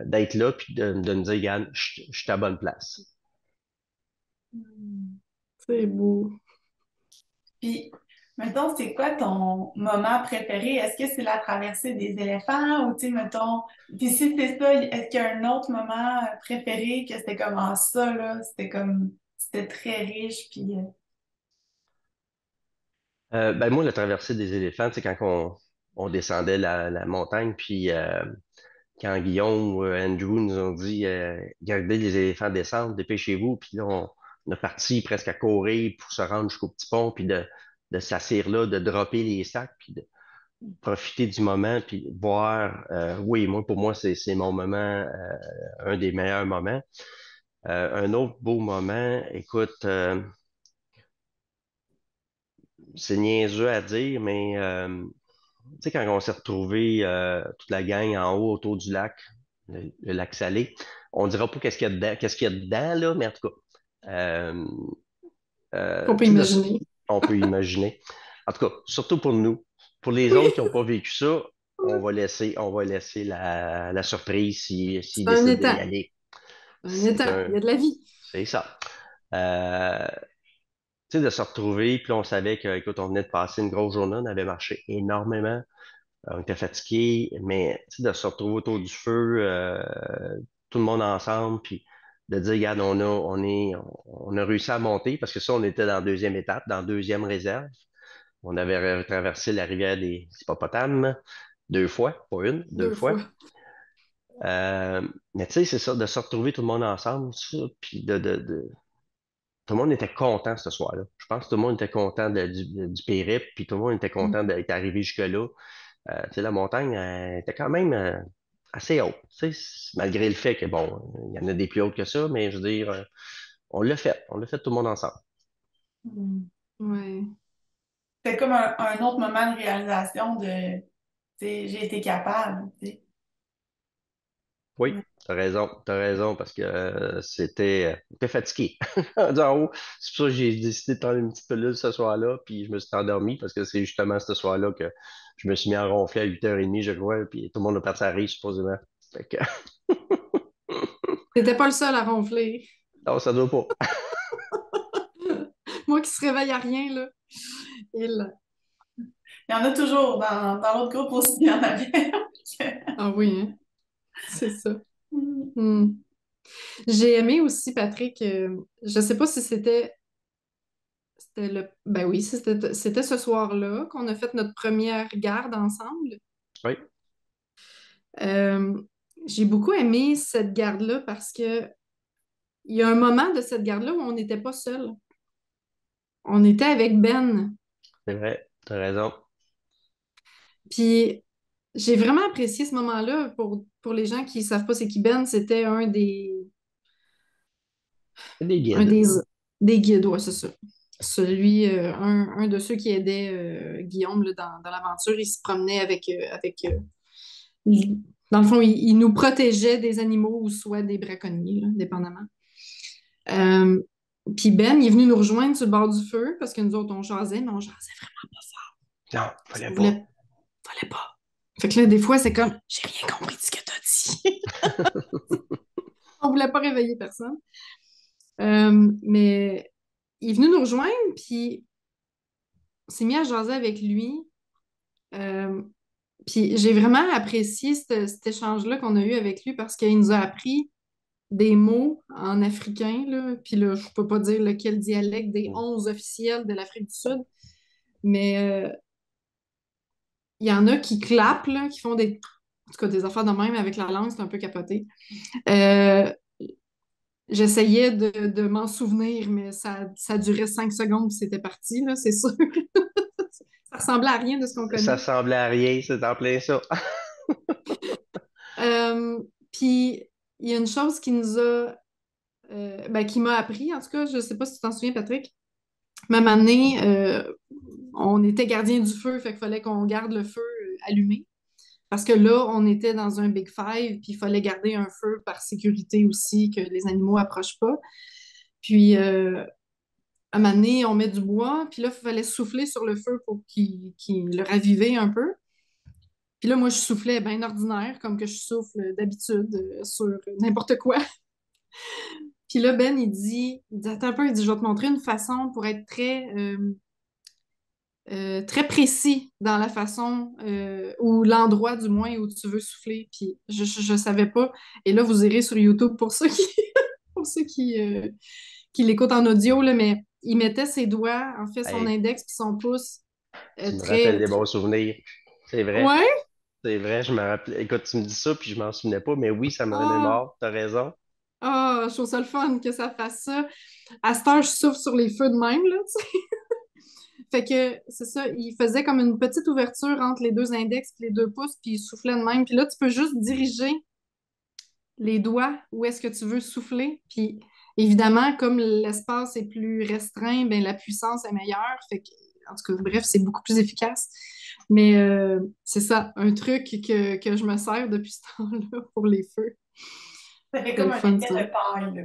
S3: d'être là, puis de me dire, Yann, je suis à bonne place.
S1: Mm. C'est beau.
S2: Puis, mettons, c'est quoi ton moment préféré? Est-ce que c'est la traversée des éléphants ou, tu sais, mettons, puis si c'est ça, est-ce qu'il y a un autre moment préféré que c'était comme ah, ça, là, c'était très riche, puis...
S3: Ben moi, la traversée des éléphants, c'est quand on descendait la montagne, puis quand Guillaume ou Andrew nous ont dit gardez les éléphants descendre, dépêchez-vous, puis là, on a parti presque à courir pour se rendre jusqu'au petit pont, puis de s'asseoir là, de dropper les sacs, puis de profiter du moment, puis voir. Oui, moi, pour moi, c'est mon moment, un des meilleurs moments. Un autre beau moment, écoute, c'est niaiseux à dire, mais tu sais, quand on s'est retrouvé toute la gang en haut autour du lac, le lac Salé, on dira pas qu'est-ce qu'il y a dedans, là, mais en tout cas, euh,
S1: Qu'on peut
S3: tu sais,
S1: imaginer.
S3: on peut imaginer. En tout cas, surtout pour nous. Pour les autres qui n'ont pas vécu ça, on va laisser la surprise s'ils
S1: C'est un
S3: décident d'y
S1: étang.
S3: aller.
S1: Un
S3: C'est
S1: étang. Il y
S3: un,
S1: a de la vie.
S3: c'est ça. Euh, tu sais, de se retrouver, puis là, on savait que, écoute, on venait de passer une grosse journée, on avait marché énormément. On était fatigués, mais tu sais, de se retrouver autour du feu, tout le monde ensemble, puis de dire, regarde, on a réussi à monter, parce que ça, on était dans la deuxième étape, dans la deuxième réserve. On avait traversé la rivière des Hippopotames 2 fois, pas une, deux
S1: Deux
S3: fois.
S1: fois.
S3: Mais tu sais, c'est ça, de se retrouver tout le monde ensemble, ça, puis tout le monde était content ce soir-là. Je pense que tout le monde était content du périple, puis tout le monde était content
S1: Mm.
S3: d'être arrivé jusque-là. Tu sais, la montagne était quand même assez haute, tu sais, malgré le fait que, bon, il y en a des plus hautes que ça, mais je veux dire, on l'a fait tout le monde ensemble.
S2: Mm.
S1: Ouais.
S2: C'était comme un autre moment de réalisation de, tu sais, j'ai été capable, tu sais.
S3: Oui, t'as raison, parce que c'était fatigué. Rendu en haut, c'est pour ça que j'ai décidé de prendre une petite pilule ce soir-là, puis je me suis endormi, parce que c'est justement ce soir-là que je me suis mis à ronfler à 8h30, je crois, puis tout le monde a parti à rire, supposément. Fait que,
S1: T'étais pas le seul à ronfler.
S3: non, ça doit pas.
S1: Moi qui se réveille à rien, là. Et là.
S2: Il y en a toujours dans l'autre groupe aussi, il y en avait.
S1: Ah oui, hein? C'est ça.
S2: Mm.
S1: Hmm. J'ai aimé aussi, Patrick, je sais pas si c'était ben oui, c'était ce soir-là qu'on a fait notre première garde ensemble.
S3: Oui.
S1: Euh, j'ai beaucoup aimé cette garde-là parce que il y a un moment de cette garde-là où on n'était pas seul. On était avec Ben.
S3: C'est vrai, t'as raison.
S1: Puis j'ai vraiment apprécié ce moment-là. Pour les gens qui ne savent pas c'est qui Ben, c'était
S3: C'est des
S1: un
S3: guides.
S1: des guides, ouais, c'est ça. Celui, un de ceux qui aidait Guillaume là, dans l'aventure, il se promenait dans le fond, il nous protégeait des animaux ou soit des braconniers, là, dépendamment. Euh, Puis Ben, il est venu nous rejoindre sur le bord du feu parce que nous autres, on jasait, mais on jasait vraiment
S3: Non,
S1: parce
S3: fallait
S1: qu'on
S3: pas.
S1: fallait pas. Fait que là, des fois, c'est comme, j'ai rien compris de ce que t'as dit. On voulait pas réveiller personne. Mais il est venu nous rejoindre, puis on s'est mis à jaser avec lui. Euh, Puis j'ai vraiment apprécié cet échange-là qu'on a eu avec lui parce qu'il nous a appris des mots en africain, là. Puis là, je peux pas dire lequel dialecte des 11 officiels de l'Afrique du Sud, mais il y en a qui clapent, là, qui font en tout cas, des affaires de même avec la langue, c'est un peu capoté. Euh, J'essayais de m'en souvenir, mais ça durait 5 secondes, puis c'était parti, là, c'est sûr. Ça ressemblait à rien de ce qu'on
S3: Ça
S1: connaît.
S3: semblait à rien, c'est en plein ça.
S1: Euh, Puis, il y a une chose qui nous a, ben, qui m'a appris, en tout cas, je ne sais pas si tu t'en souviens, Patrick. Même année, on était gardien du feu, fait qu'il fallait qu'on garde le feu allumé. Parce que là, on était dans un Big Five, puis il fallait garder un feu par sécurité aussi, que les animaux approchent pas. Puis, à un moment donné, on met du bois, puis là, il fallait souffler sur le feu pour qu'il le raviver un peu. Puis là, moi, je soufflais bien ordinaire, comme que je souffle d'habitude sur n'importe quoi. Puis là, Ben, il dit, attends un peu, il dit, je vais te montrer une façon pour être très précis dans la façon, ou l'endroit du moins où tu veux souffler. Puis je savais pas. Et là, vous irez sur YouTube pour ceux qui, pour ceux qui l'écoutent en audio, là, mais il mettait ses doigts, en fait, son
S3: Hey,
S1: index puis son pouce
S3: tu me rappelles
S1: très,
S3: des
S1: très...
S3: bons souvenirs. C'est vrai.
S1: Ouais?
S3: C'est vrai, je me rappelle. Écoute, tu me dis ça, puis je m'en souvenais pas, mais oui, ça me
S1: Ah!
S3: remémore. T'as raison.
S1: Ah! Je trouve ça le fun que ça fasse ça. À cette heure, je souffle sur les feux de même, là, tu sais. Fait que, c'est ça, il faisait comme une petite ouverture entre les deux index et les deux pouces, puis il soufflait de même. Puis là, tu peux juste diriger les doigts où est-ce que tu veux souffler. Puis évidemment, comme l'espace est plus restreint, ben la puissance est meilleure. Fait que, en tout cas, bref, c'est beaucoup plus efficace. Mais c'est ça, un truc que je me sers depuis ce temps-là pour les feux.
S2: Ça fait
S1: C'est
S2: comme
S1: le
S2: un
S1: fun,
S2: effet
S1: ça.
S2: de paille, là.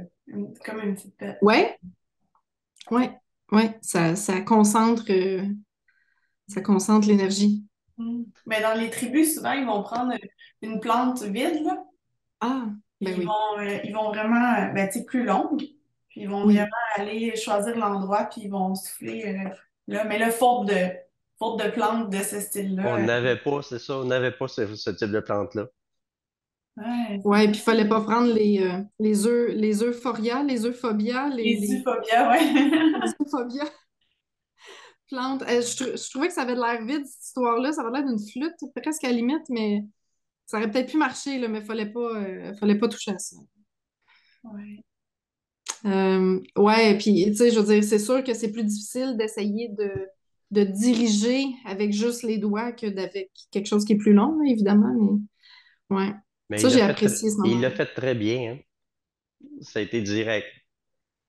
S2: Comme une petite pète.
S1: Ouais, ouais, ouais, ça concentre l'énergie.
S2: Mais dans les tribus, souvent, ils vont prendre une plante vide, là,
S1: Ah, ben
S2: puis
S1: oui,
S2: ils vont vraiment, ben, tu sais, plus longue, puis ils vont vraiment
S1: oui.
S2: aller choisir l'endroit, puis ils vont souffler là. Mais là, faute de plante de ce
S3: On
S2: style-là,
S3: n'avait pas, c'est ça, on n'avait pas ce type de plante-là.
S2: ouais, c'est
S1: Ouais,
S2: ça.
S1: puis il fallait pas prendre les euphoria, les euphobias,
S2: Les euphobia, ouais.
S1: les euphobias plantes. Je trouvais que ça avait de l'air vide, cette histoire-là. Ça avait l'air d'une flûte, presque à la limite, mais ça aurait peut-être pu marcher, là, mais fallait pas toucher à ça.
S2: Ouais.
S1: Ouais, puis tu sais, je veux dire, c'est sûr que c'est plus difficile d'essayer de diriger avec juste les doigts que d'avec quelque chose qui est plus long, là, évidemment, mais ouais.
S3: Mais
S1: Ça, j'ai apprécié ce
S3: il l'a
S1: moment-là.
S3: fait très bien, hein. Ça a été direct.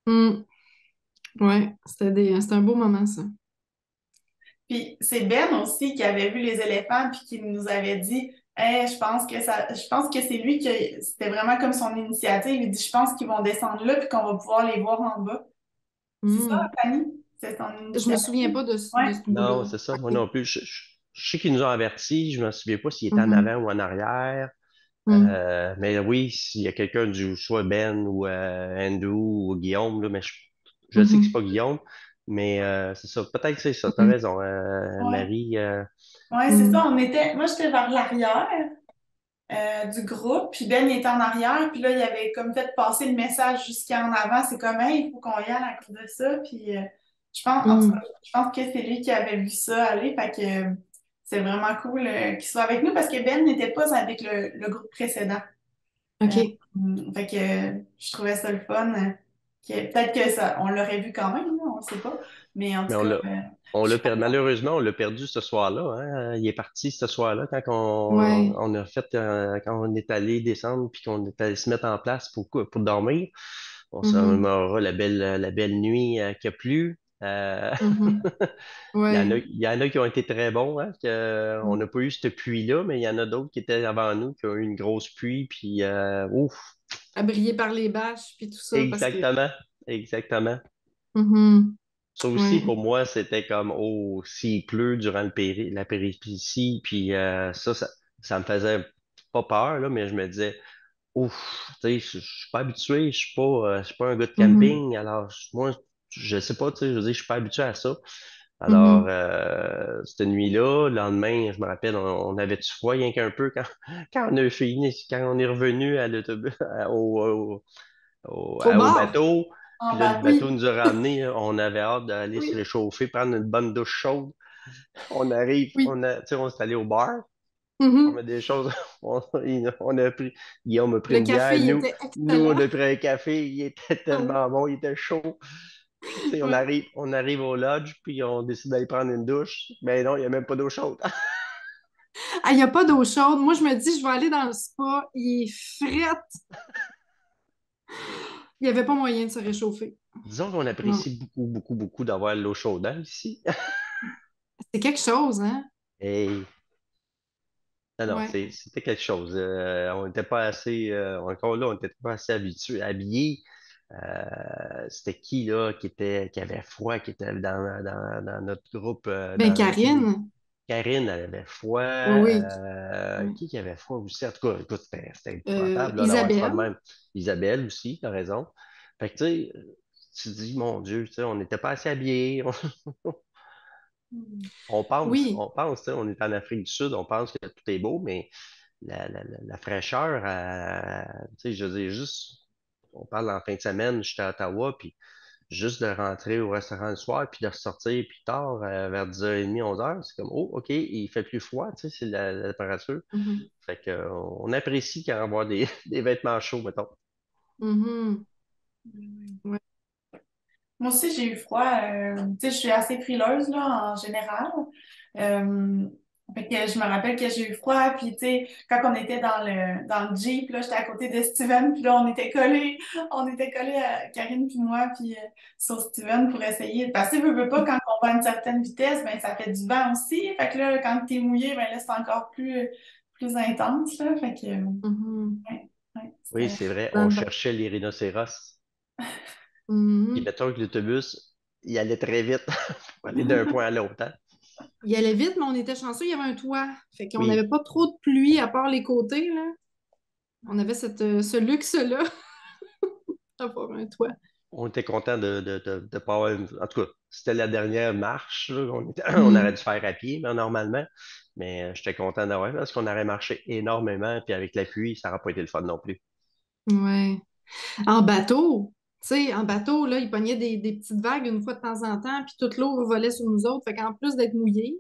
S1: Hum, ouais, c'était un beau moment, ça.
S2: Puis c'est Ben aussi qui avait vu les éléphants puis qui nous avait dit hey, je pense que c'est lui qui c'était vraiment comme son initiative. Il dit je pense qu'ils vont descendre là puis qu'on va pouvoir les voir en bas. C'est ça,
S1: Hum.
S2: Fanny? C'est son
S1: Je me
S2: initiative?
S1: souviens pas de
S2: Ouais.
S1: ce
S3: Non,
S1: bout-là.
S3: c'est ça, moi
S1: OK.
S3: non plus. Je sais qu'ils nous ont avertis, je me souviens pas s'il était en
S1: Mhm.
S3: avant ou en arrière.
S1: Hum.
S3: Mais oui, s'il y a quelqu'un du soit Ben ou Andrew ou Guillaume, là, mais je sais que c'est
S1: Mhm.
S3: pas Guillaume, mais c'est ça. Peut-être que c'est ça, t'as
S1: Mhm.
S3: raison.
S2: Ouais.
S3: Marie,
S2: Ouais, c'est ça.
S1: Mhm.
S2: Moi, j'étais vers l'arrière du groupe, puis Ben il était en arrière, puis là, il avait comme fait passer le message jusqu'en avant. C'est comme, hey, il faut qu'on y aille à cause de ça. Puis je pense, en tout cas,
S1: Mhm.
S2: je pense que c'est lui qui avait vu ça aller. Fait que c'est vraiment cool qu'il soit avec nous parce que Ben n'était pas avec le groupe précédent. Euh,
S1: OK.
S2: Fait que je trouvais ça le fun. Peut-être que ça, on l'aurait vu quand même, là, on ne sait pas. Mais en
S3: Mais
S2: tout cas,
S3: on
S2: je
S3: l'a
S2: suis
S3: perdu, malheureusement, on l'a perdu ce soir-là, hein. Il est parti ce soir-là quand
S1: Ouais.
S3: on a fait, quand on est allé descendre puis qu'on est allé se mettre en place pour dormir. On se
S1: Mhm.
S3: remémorera la belle nuit qu'il a plu.
S1: Mhm. Ouais.
S3: Il y en a qui ont été très bons, hein, on n'a pas eu cette pluie-là, mais il y en a d'autres qui étaient avant nous, qui ont eu une grosse pluie, puis ouf,
S1: À briller par les bâches, puis tout ça, parce que...
S3: exactement, exactement.
S1: Mhm.
S3: Ça aussi,
S1: Ouais.
S3: pour moi, c'était comme, oh, s'il pleut durant la péripétie, puis ça me faisait pas peur, là, mais je me disais, ouf, tu sais, je suis pas habitué, je suis pas un gars de
S1: Mhm.
S3: camping, alors moi, je sais pas, tu sais, je veux dire, je suis pas habitué à ça. Alors,
S1: Mhm.
S3: cette nuit-là, le lendemain, je me rappelle, on avait-tu froid rien qu'un peu quand, quand on a fini, quand on est revenu à l'autobus,
S1: Au
S3: au
S1: bar.
S3: bateau, puis
S2: en
S3: là, le
S2: bas,
S3: bateau
S2: oui,
S3: nous a ramenés, là, on avait hâte d'aller se
S1: Oui.
S3: réchauffer, prendre une bonne douche chaude.
S1: Oui.
S3: Tu sais, on s'est allé au bar, on
S1: Mhm.
S3: met des choses, on a pris, Guillaume a pris
S1: Le
S3: une bière,
S1: café, il était
S3: nous, on
S1: excellent.
S3: a pris un café, il était
S1: Ah oui.
S3: tellement bon, il était chaud. Puis, tu sais,
S1: Ouais.
S3: on arrive au lodge, puis on décide d'aller prendre une douche. Mais non, il n'y a même pas d'eau chaude.
S1: Ah, il n'y a pas d'eau chaude. Moi, je me dis, je vais aller dans le spa. Il est fret. Il n'y avait pas moyen de se réchauffer.
S3: Disons qu'on
S1: Non.
S3: apprécie beaucoup, beaucoup, beaucoup d'avoir l'eau chaude hein, ici.
S1: C'est quelque chose, hein?
S3: Et non, non,
S1: Ouais.
S3: c'était quelque chose. On n'était pas assez, encore là, on n'était pas assez habillés. C'était qui, là, qui avait froid, qui était dans notre groupe,
S1: Ben, Karine.
S3: Karine, elle avait froid.
S1: Oui, oui.
S3: Qui avait froid aussi? En tout cas, écoute, c'était épouvantable là, d'avoir froid de
S1: Isabelle.
S3: même. Isabelle aussi, t'as raison. Fait que, tu sais, tu te dis, mon Dieu, tu sais, on n'était pas assez habillés.
S1: Oui.
S3: On pense, tu sais, on est en Afrique du Sud, on pense que tout est beau, mais la fraîcheur, tu sais, je veux dire, juste, on parle en fin de semaine, j'étais à Ottawa, puis juste de rentrer au restaurant le soir, puis de ressortir plus tard, vers 10h30, 11h, c'est comme, oh, OK, il fait plus froid, tu sais, c'est la température.
S1: Mhm.
S3: Fait que, on apprécie quand avoir des vêtements chauds, mettons.
S1: Mhm.
S2: oui.
S1: Ouais.
S2: Moi aussi, j'ai eu froid. Tu sais, je suis assez frileuse, là, en général. Euh, Fait que je me rappelle que j'ai eu froid, puis tu sais, quand on était dans le Jeep, là, j'étais à côté de Steven, puis là, on était collés, Karine puis moi, puis sur Steven pour essayer. Parce que, veux pas, quand on va à une certaine vitesse, ben, ça fait du vent aussi. Fait que là, quand t'es mouillé, ben là, c'est encore plus intense, là. Fait que,
S1: Mhm.
S2: ouais, ouais,
S3: Oui,
S2: c'était...
S3: c'est vrai,
S1: Dans
S3: on
S1: le bain.
S3: cherchait les rhinocéros. Puis
S1: Mhm.
S3: mettons que l'autobus, il allait très vite pour aller d'un point à l'autre, hein.
S1: Il allait vite, mais on était chanceux, il y avait un toit. Fait qu'on n'avait
S3: Oui,
S1: pas trop de pluie à part les côtés, là. On avait ce luxe-là d'avoir un toit.
S3: on était content de pas avoir En tout cas, c'était la dernière marche, là, on aurait
S1: Mhm.
S3: dû faire à pied, mais normalement. Mais j'étais content d'avoir parce qu'on aurait marché énormément, puis avec la pluie, ça n'aurait pas été le fun non plus.
S1: Ouais. En bateau, tu sais, en bateau, là, il pognait des petites vagues une fois de temps en temps, puis toute l'eau volait sur nous autres. Fait qu'en plus d'être mouillé,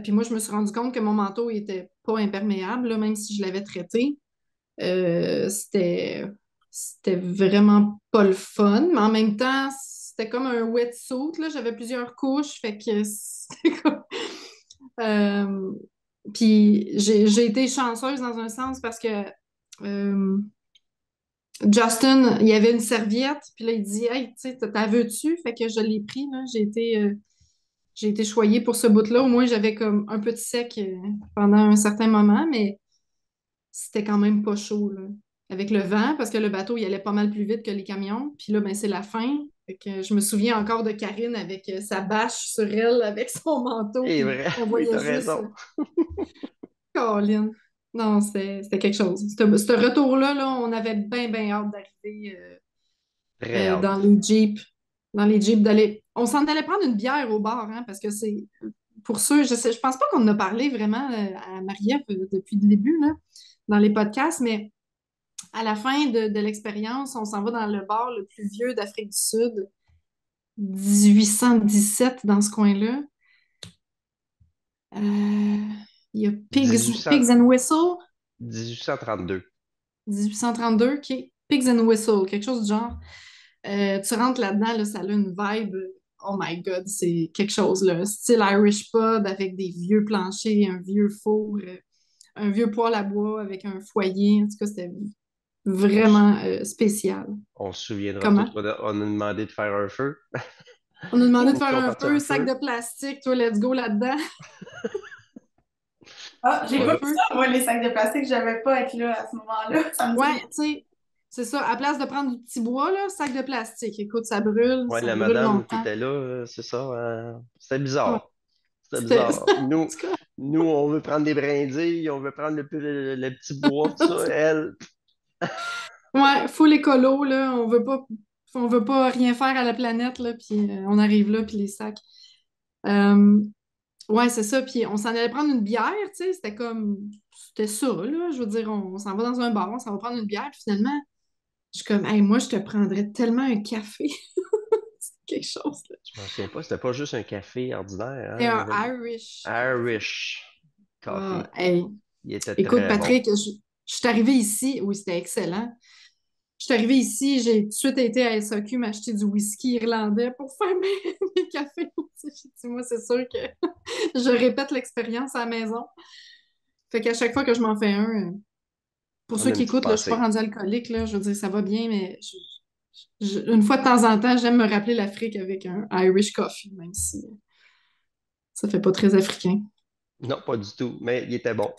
S1: puis moi, je me suis rendu compte que mon manteau il était pas imperméable, là, même si je l'avais traité. C'était vraiment pas le fun, mais en même temps, c'était comme un wetsuit, là. J'avais plusieurs couches, fait que c'était comme... Euh, puis j'ai été chanceuse dans un sens parce que euh, Justin, il y avait une serviette, puis là, il dit, Hey, tu sais, t'as veux-tu? Fait que je l'ai pris, là. J'ai été choyée pour ce bout-là. Au moins, j'avais comme un peu de sec pendant un certain moment, mais c'était quand même pas chaud, là. Avec le vent, parce que le bateau, il allait pas mal plus vite que les camions. Puis là, ben, c'est la fin. Fait que je me souviens encore de Karine avec sa bâche sur elle, avec son manteau,
S3: C'est
S1: puis
S3: vrai,
S1: on
S3: oui,
S1: voyait
S3: t'as
S1: juste
S3: raison.
S1: Colin. Non, c'était quelque chose. Ce retour-là, là, on avait bien, bien hâte d'arriver
S3: Très hâte.
S1: dans les Jeeps. Dans les Jeeps d'aller. On s'en allait prendre une bière au bar, hein, parce que c'est. Pour ceux, je pense pas qu'on en a parlé vraiment à Marie-Ève depuis le début, là, dans les podcasts, mais à la fin de l'expérience, on s'en va dans le bar le plus vieux d'Afrique du Sud, 1817 dans ce coin-là. Il y a Pigs
S3: 1800
S1: and Whistle,
S3: 1832.
S1: 1832, OK. Pigs and Whistle, quelque chose du genre. Tu rentres là-dedans, là, ça a une vibe. Oh my God, c'est quelque chose, là. Style Irish pub avec des vieux planchers, un vieux four, un vieux poêle à bois avec un foyer. En tout cas, c'était
S3: On, s-
S1: vraiment spécial.
S3: on se souviendra tous
S1: Comment?
S3: qu'on a demandé de faire un feu.
S1: On nous demandait de
S3: Ou
S1: faire
S3: qu'on
S1: un
S3: partit un
S1: feu, sac de
S3: feu.
S1: plastique, toi, let's go là-dedans.
S2: Ah, j'ai
S3: On
S2: pas
S1: Un
S2: vu
S3: a,
S1: feu.
S2: ça, moi, les sacs de plastique, je n'avais pas être là à ce moment-là. Ça me dit
S1: Ouais,
S2: rien.
S1: tu sais, c'est ça. À place de prendre du petit bois, là, sac de plastique. Écoute,
S3: ouais,
S1: ça
S3: la
S1: brûle
S3: madame qui
S1: longtemps.
S3: était là, c'est ça. C'était
S1: Ouais,
S3: bizarre. C'était
S1: c'était
S3: bizarre.
S1: ça. En
S3: Nous,
S1: tout cas,
S3: nous, on veut prendre des brindilles, on veut prendre le petit bois, tout ça. Elle,
S1: ouais, full écolo, là. On veut pas rien faire à la planète, là. Puis on arrive là, puis les sacs. Euh, ouais, c'est ça. Puis on s'en allait prendre une bière, tu sais. C'était ça, là. Je veux dire, on s'en va dans un bar, on s'en va prendre une bière. Puis finalement, je suis comme, hey, moi, je te prendrais tellement un café. C'est quelque chose, là.
S3: je m'en souviens pas, c'était pas juste un café ordinaire,
S1: C'est
S3: hein? Il y
S1: un
S3: avait
S1: Irish coffee.
S3: Irish
S1: Ah,
S3: Coffee.
S1: hey.
S3: Il était
S1: Écoute,
S3: très bon.
S1: Patrick, je suis arrivée ici. Oui, c'était excellent. Je suis arrivée ici, j'ai tout de suite été à SAQ m'acheter du whisky irlandais pour faire mes cafés. J'ai dit, moi, c'est sûr que je répète l'expérience à la maison. Fait qu'à chaque fois que je m'en fais un, pour
S3: On
S1: ceux
S3: a une
S1: qui
S3: petite
S1: écoutent, là, je suis pas
S3: pensée.
S1: rendue alcoolique, là, je veux dire, ça va bien, mais une fois de temps en temps, j'aime me rappeler l'Afrique avec un Irish coffee, même si ça fait pas très africain.
S3: Non, pas du tout, mais il était bon.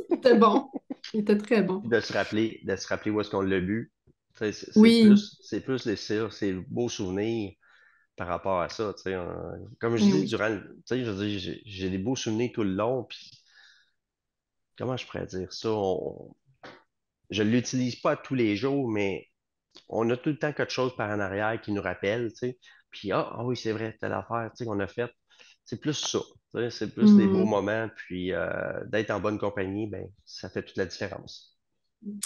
S1: Il était bon. Il était très bon.
S3: Puis de se rappeler où est-ce qu'on l'a bu. Tu sais,
S1: Oui,
S3: c'est plus ces beaux souvenirs par rapport à ça. Tu sais, comme je
S1: ben
S3: dis,
S1: oui.
S3: tu sais, je dis, j'ai des beaux souvenirs tout le long. Puis comment je pourrais dire ça? Je ne l'utilise pas tous les jours, mais on a tout le temps quelque chose par en arrière qui nous rappelle. Tu sais. Puis oui, c'est vrai, telle affaire, tu sais, qu'on a faite. C'est plus ça. Tu sais, c'est plus des beaux
S1: Mhm.
S3: moments. Puis d'être en bonne compagnie, ben, ça fait toute la différence.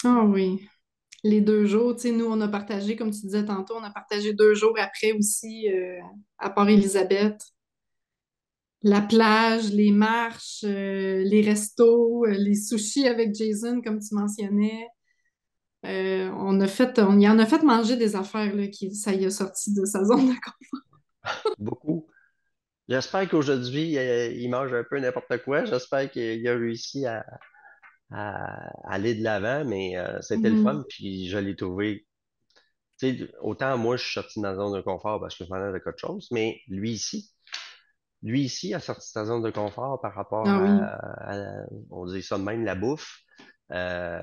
S1: Ah oui. Les 2 jours, tu sais, nous, on a partagé, comme tu disais tantôt, on a partagé 2 jours après aussi, à Port-Élisabeth. La plage, les marches, les restos, les sushis avec Jason, comme tu mentionnais. On y en a fait manger des affaires là, ça y a sorti de sa zone de confort.
S3: Beaucoup. J'espère qu'aujourd'hui, il mange un peu n'importe quoi. J'espère qu'il a réussi à aller de l'avant, mais c'était le fun,
S1: Mhm.
S3: puis je l'ai trouvé. Tu sais, autant moi, je suis sorti de ma zone de confort parce que je m'en allais de quelque chose, mais lui ici a sorti de sa zone de confort par rapport
S1: Ah oui.
S3: on dit ça de même, la bouffe. Euh,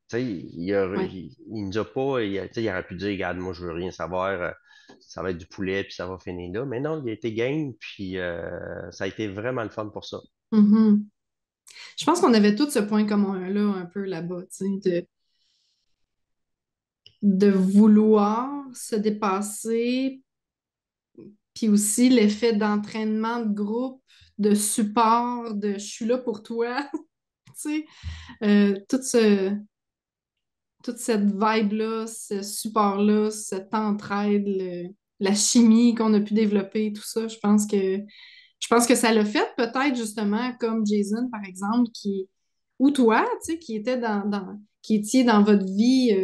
S3: tu sais,
S1: Ouais.
S3: il nous a pas, tu sais, il aurait pu dire, regarde, moi, je veux rien savoir, ça va être du poulet, puis ça va finir là. Mais non, il a été game, puis ça a été vraiment le fun pour ça.
S1: Mhm. Je pense qu'on avait tous ce point commun-là un peu là-bas, tu sais, de vouloir se dépasser. Puis aussi l'effet d'entraînement de groupe, de support, de je suis là pour toi, tu sais, euh, tout ce, toute cette vibe-là, ce support-là, cette entraide, la chimie qu'on a pu développer, tout ça, je pense que ça l'a fait peut-être justement comme Jason, par exemple, ou toi, tu sais, qui était qui étiez dans votre vie,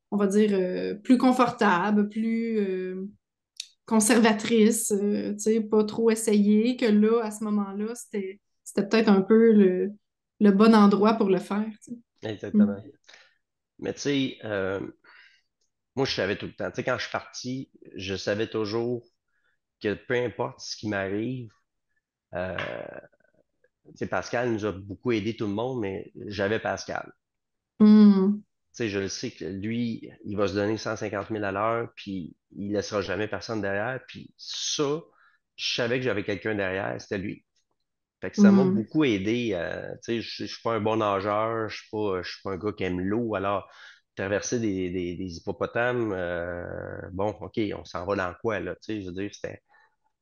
S1: on va dire, plus confortable, plus conservatrice, tu sais, pas trop essayée, que là, à ce moment-là, c'était peut-être un peu le bon endroit pour le faire, tu sais. Mm.
S3: Exactement. Mais tu sais, moi, je savais tout le temps. Tu sais, quand je suis parti, je savais toujours que peu importe ce qui m'arrive, euh, tu sais, Pascal nous a beaucoup aidé tout le monde, mais j'avais Pascal.
S1: Mm.
S3: Tu sais, je le sais que lui, il va se donner 150 000 à l'heure, puis il laissera jamais personne derrière. Puis ça, je savais que j'avais quelqu'un derrière, c'était lui. Fait que ça m'a
S1: Mm.
S3: beaucoup aidé. Tu sais, je suis pas un bon nageur, je suis pas un gars qui aime l'eau. Alors, traverser des hippopotames, bon, OK, on s'en va dans quoi, là? Tu sais, je veux dire, c'était.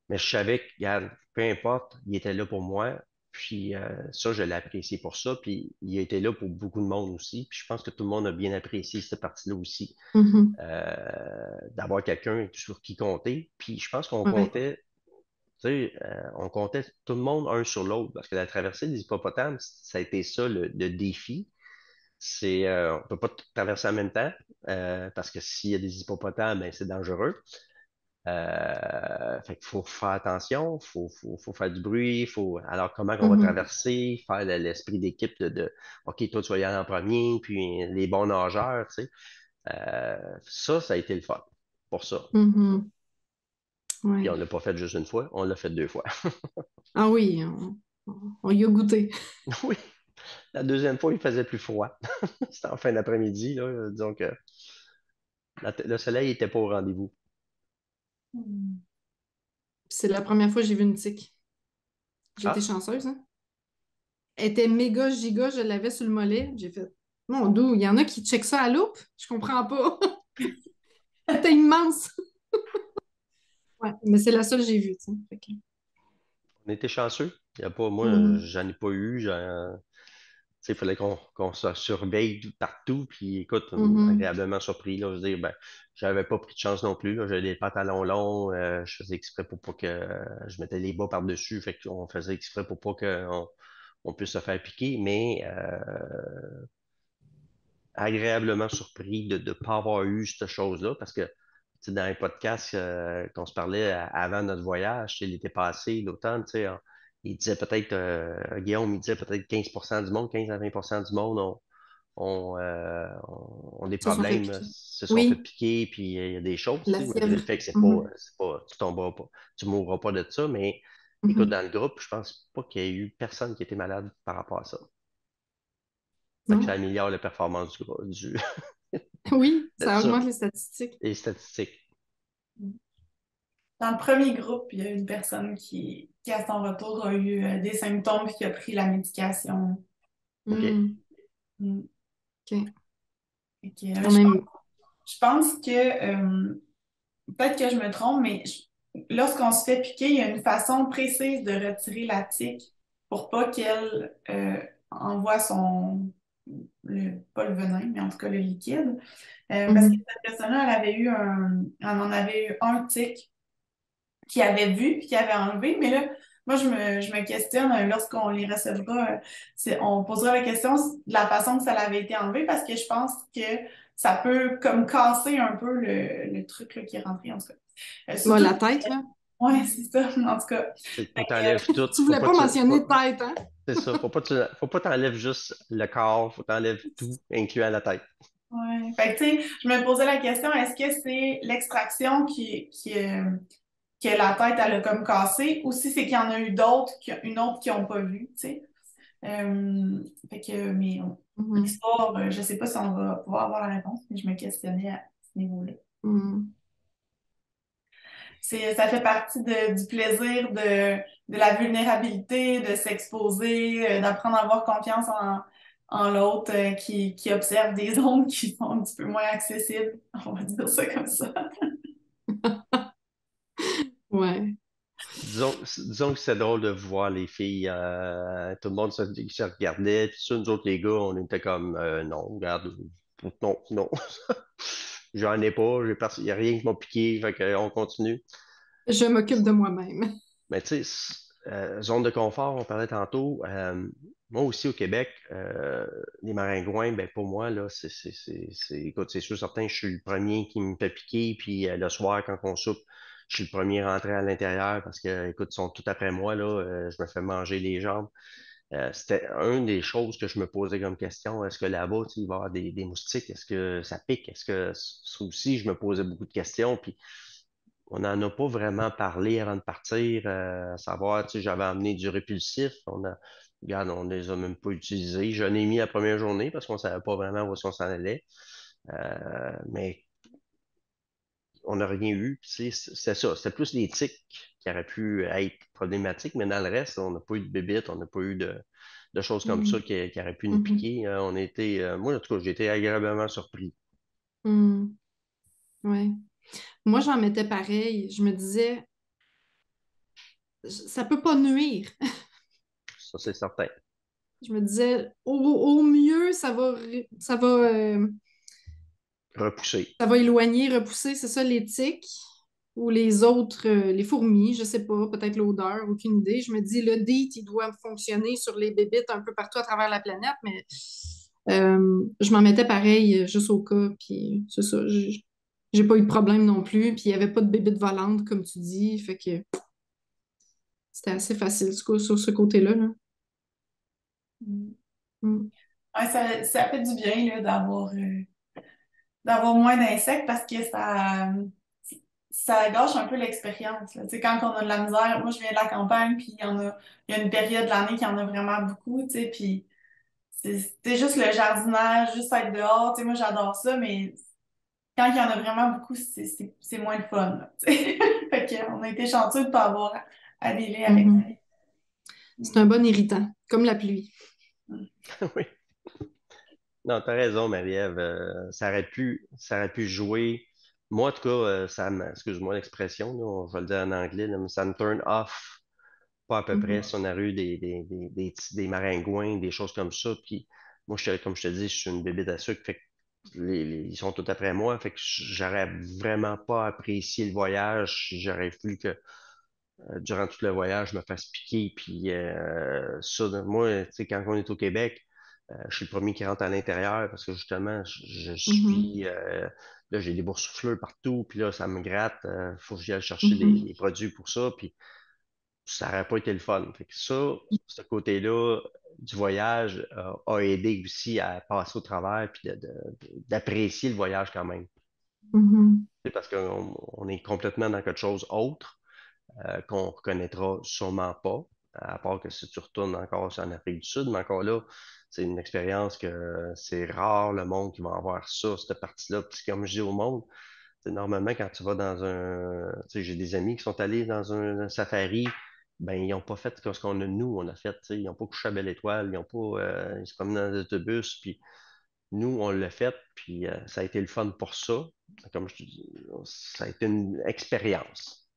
S3: Mais je savais que, regarde, peu importe, il était là pour moi. Puis ça, je l'ai apprécié pour ça. Puis il a été là pour beaucoup de monde aussi. Puis je pense que tout le monde a bien apprécié cette partie-là aussi,
S1: Mhm.
S3: d'avoir quelqu'un sur qui compter. Puis je pense qu'on
S1: Ouais.
S3: comptait. Tu sais, on comptait tout le monde un sur l'autre parce que la traversée des hippopotames, ça a été ça le défi. On peut pas tout traverser en même temps parce que s'il y a des hippopotames, ben, c'est dangereux. Fait qu'il faut faire attention, faut faire du bruit, alors comment qu'on va
S1: Mhm.
S3: traverser, faire l'esprit d'équipe OK, toi tu vas y aller en premier, puis les bons nageurs, tu sais. Ça a été le fun pour ça.
S1: Mhm.
S3: Puis
S1: Ouais.
S3: on l'a pas fait juste une fois, on l'a fait deux fois.
S1: Ah oui, on y a goûté.
S3: Oui, la deuxième fois, il faisait plus froid. C'était en fin d'après-midi, là, disons que le soleil était pas au rendez-vous.
S2: Hmm.
S1: C'est la première fois que j'ai vu une tique. J'ai été
S3: Ah,
S1: chanceuse, hein? Elle était méga giga, je l'avais sur le mollet. J'ai fait, mon Dieu, il y en a qui checkent ça à loupe? Je comprends pas. C'était immense. Ouais, mais c'est la seule que j'ai vue, tu sais.
S3: on était chanceux. Il y a pas, moi,
S1: Mhm.
S3: j'en ai pas eu. Tu sais, il fallait qu'on se surveille partout. Puis écoute,
S1: Mhm.
S3: agréablement surpris. Là, je veux dire, ben, j'avais pas pris de chance non plus. Là. J'avais des pantalons longs. Je faisais exprès pour pas que je mettais les bas par-dessus. Fait qu'on faisait exprès pour pas qu'on puisse se faire piquer. Mais agréablement surpris de ne pas avoir eu cette chose-là. Parce que tu sais, dans les podcasts qu'on se parlait avant notre voyage, tu sais, l'été passé, l'automne, tu sais, il disait peut-être, Guillaume, il disait peut-être 15% du monde, 15 à 20% du monde ont des
S1: Se sont fait
S3: problèmes,
S1: piquer.
S3: se sont fait
S1: Oui,
S3: piquer, puis il y a des choses, tu
S1: la
S3: sais, malgré le
S1: fièvre.
S3: fait que
S1: Mhm.
S3: tu tomberas pas, tu mourras pas de ça, mais écoute,
S1: Mhm.
S3: dans le groupe, je pense pas qu'il y ait eu personne qui était malade par rapport à ça. Fait que ça
S1: Non?
S3: améliore la performance
S1: Oui,
S3: de
S1: ça
S3: ça,
S1: augmente les statistiques.
S3: les statistiques.
S2: Dans le premier groupe, il y a une personne qui à son retour, a eu des symptômes et qui a pris la médication.
S3: OK.
S1: Hmm.
S2: Mm.
S1: OK.
S2: Fait que,
S1: Quand même.
S2: je pense que peut-être que je me trompe, mais lorsqu'on se fait piquer, il y a une façon précise de retirer la tique pour pas qu'elle envoie pas le venin, mais en tout cas le liquide. Parce que
S1: Mhm.
S2: cette personne-là, elle en avait eu un tic qui avait vu puis qui avait enlevé. Mais là, moi, je me questionne lorsqu'on les recevra, on posera la question de la façon que ça avait été enlevé parce que je pense que ça peut comme casser un peu le truc là, qui est rentré, en tout cas.
S1: Bon,
S2: Surtout,
S1: la tête, là.
S2: ouais, c'est ça, en tout cas.
S3: Faut que t'enlèves tout.
S1: Tu voulais pas mentionner tête, hein?
S3: C'est ça. Faut pas t'enlèves juste le corps. Faut t'enlèves tout, incluant la tête.
S2: Ouais. Fait que, tu sais, je me posais la question, est-ce que c'est l'extraction que la tête, elle a comme cassé, ou si c'est qu'il y en a eu d'autres, une autre qui n'ont pas vu, tu sais? Fait que, mais
S1: Mhm.
S2: l'histoire, je sais pas si on va pouvoir avoir la réponse, mais je me questionnais à ce niveau-là.
S1: Mhm.
S2: Ça fait partie du plaisir de la vulnérabilité, de s'exposer, d'apprendre à avoir confiance en l'autre, qui observe des zones qui sont un petit peu moins accessibles. On va dire ça comme ça.
S1: Ouais.
S3: Disons que c'est drôle de voir les filles. Tout le monde se regardait. Puis ça, nous autres, les gars, on était comme non, regarde, non, non. J'en ai pas. Il n'y a rien qui m'a piqué. Fait que, on continue.
S1: Je m'occupe de moi-même.
S3: Mais tu sais, zone de confort, on parlait tantôt. Moi aussi au Québec, les maringouins, ben pour moi, là, écoute, c'est sûr, certain, je suis le premier qui me fait piquer, puis le soir, quand on soupe, je suis le premier rentré à l'intérieur parce que, écoute, ils sont tout après moi, là, je me fais manger les jambes. C'était une des choses que je me posais comme question. Est-ce que là-bas, tu sais, il va y avoir des moustiques? Est-ce que ça pique? Est-ce que ça aussi, je me posais beaucoup de questions, puis on n'en a pas vraiment parlé avant de partir, à savoir, tu sais, j'avais amené du répulsif. Regarde, on les a même pas utilisés. J'en ai mis la première journée parce qu'on savait pas vraiment où est-ce qu'on s'en allait. Mais on n'a rien eu. Tu sais, c'est ça. C'était plus les tiques qui auraient pu être problématiques, mais dans le reste, on n'a pas eu de bébites, on n'a pas eu de choses comme ça
S1: Mhm.
S3: qui auraient pu nous
S1: Mhm.
S3: piquer. Moi, en tout cas, j'ai été agréablement surpris.
S1: Mhm. Ouais. Moi, j'en mettais pareil. Je me disais, ça peut pas nuire.
S3: Ça, c'est certain.
S1: Je me disais, au mieux,
S3: Repoussé.
S1: ça va éloigner, repousser, c'est ça l'éthique. ou les autres, les fourmis, je sais pas, peut-être l'odeur, aucune idée. Je me dis, le DEET, il doit fonctionner sur les bébites un peu partout à travers la planète, mais je m'en mettais pareil, juste au cas, puis c'est ça. J'ai pas eu de problème non plus, puis il y avait pas de bébites volantes, comme tu dis, fait que c'était assez facile sur ce côté-là, là.
S2: Mm.
S1: Mm.
S2: Ouais, ça fait du bien là, d'avoir moins d'insectes parce que ça gâche un peu l'expérience, là. Tu sais, quand on a de la misère, moi je viens de la campagne, puis il y a une période de l'année qui en a vraiment beaucoup, tu sais, puis c'est juste le jardinage, juste être dehors, tu sais, moi j'adore ça, mais quand il y en a vraiment beaucoup, c'est moins le fun, là, tu sais. Fait qu'on a été chanceux de ne pas avoir à dealer avec ça.
S1: Mhm. C'est un bon irritant, comme la pluie.
S3: Oui. Non, t'as raison, Marie-Ève. Ça aurait pu jouer. Moi, en tout cas, excuse-moi l'expression, là, on va le dire en anglais, là, mais ça me turn off pas à peu près
S1: Mhm.
S3: si on a eu des maringouins, des choses comme ça. Puis moi, comme je te dis, je suis une bébé à sucre, fait que ils sont tout après moi. Fait que j'aurais vraiment pas apprécié le voyage si j'aurais voulu que durant tout le voyage, je me fasse piquer. Puis ça, moi, tu sais, quand on est au Québec, je suis le premier qui rentre à l'intérieur parce que justement, je
S1: Mhm.
S3: suis là, j'ai des boursoufleurs partout, puis là, ça me gratte. Faut que j'y aille chercher
S1: Mhm.
S3: des produits pour ça. Puis ça n'aurait pas été le fun. Fait que ça, ce côté-là du voyage a aidé aussi à passer au travers puis d'apprécier le voyage quand même.
S1: Mhm.
S3: C'est parce qu'on est complètement dans quelque chose autre qu'on ne reconnaîtra sûrement pas, à part que si tu retournes encore en Afrique du Sud, mais encore là, c'est une expérience que c'est rare le monde qui va avoir ça, cette partie-là. Puis comme je dis au monde, c'est normalement quand tu vas dans un. Tu sais, j'ai des amis qui sont allés dans un safari, ben ils n'ont pas fait ce qu'on a nous, on a fait. Tu sais, ils n'ont pas couché à Belle Étoile, ils n'ont pas. Ils se promenaient dans des autobus, puis nous, on l'a fait, puis ça a été le fun pour ça. Comme je te dis, ça a été une expérience.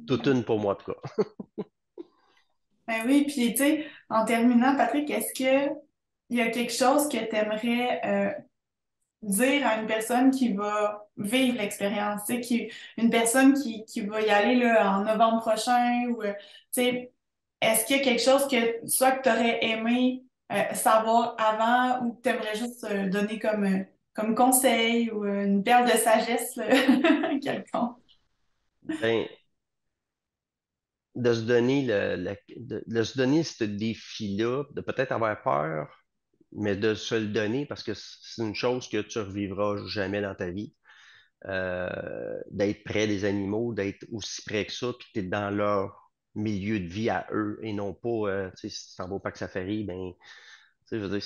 S3: Toute une pour moi, en tout cas.
S2: Ben oui, puis tu sais, en terminant, Patrick, est-ce que il y a quelque chose que tu aimerais dire à une personne qui va vivre l'expérience, tu sais, une personne qui va y aller là, en novembre prochain ou, tu sais, est-ce qu'il y a quelque chose que soit que tu aurais aimé savoir avant ou que tu aimerais juste donner comme conseil ou une perle de sagesse là, quelconque?
S3: Ben, de se donner de se donner ce défi-là, de peut-être avoir peur, mais de se le donner parce que c'est une chose que tu revivras jamais dans ta vie. D'être près des animaux, d'être aussi près que ça, puis tu es dans leur milieu de vie à eux et non pas, tu sais, si tu t'en vas au parc safari, ben, tu sais, je veux dire,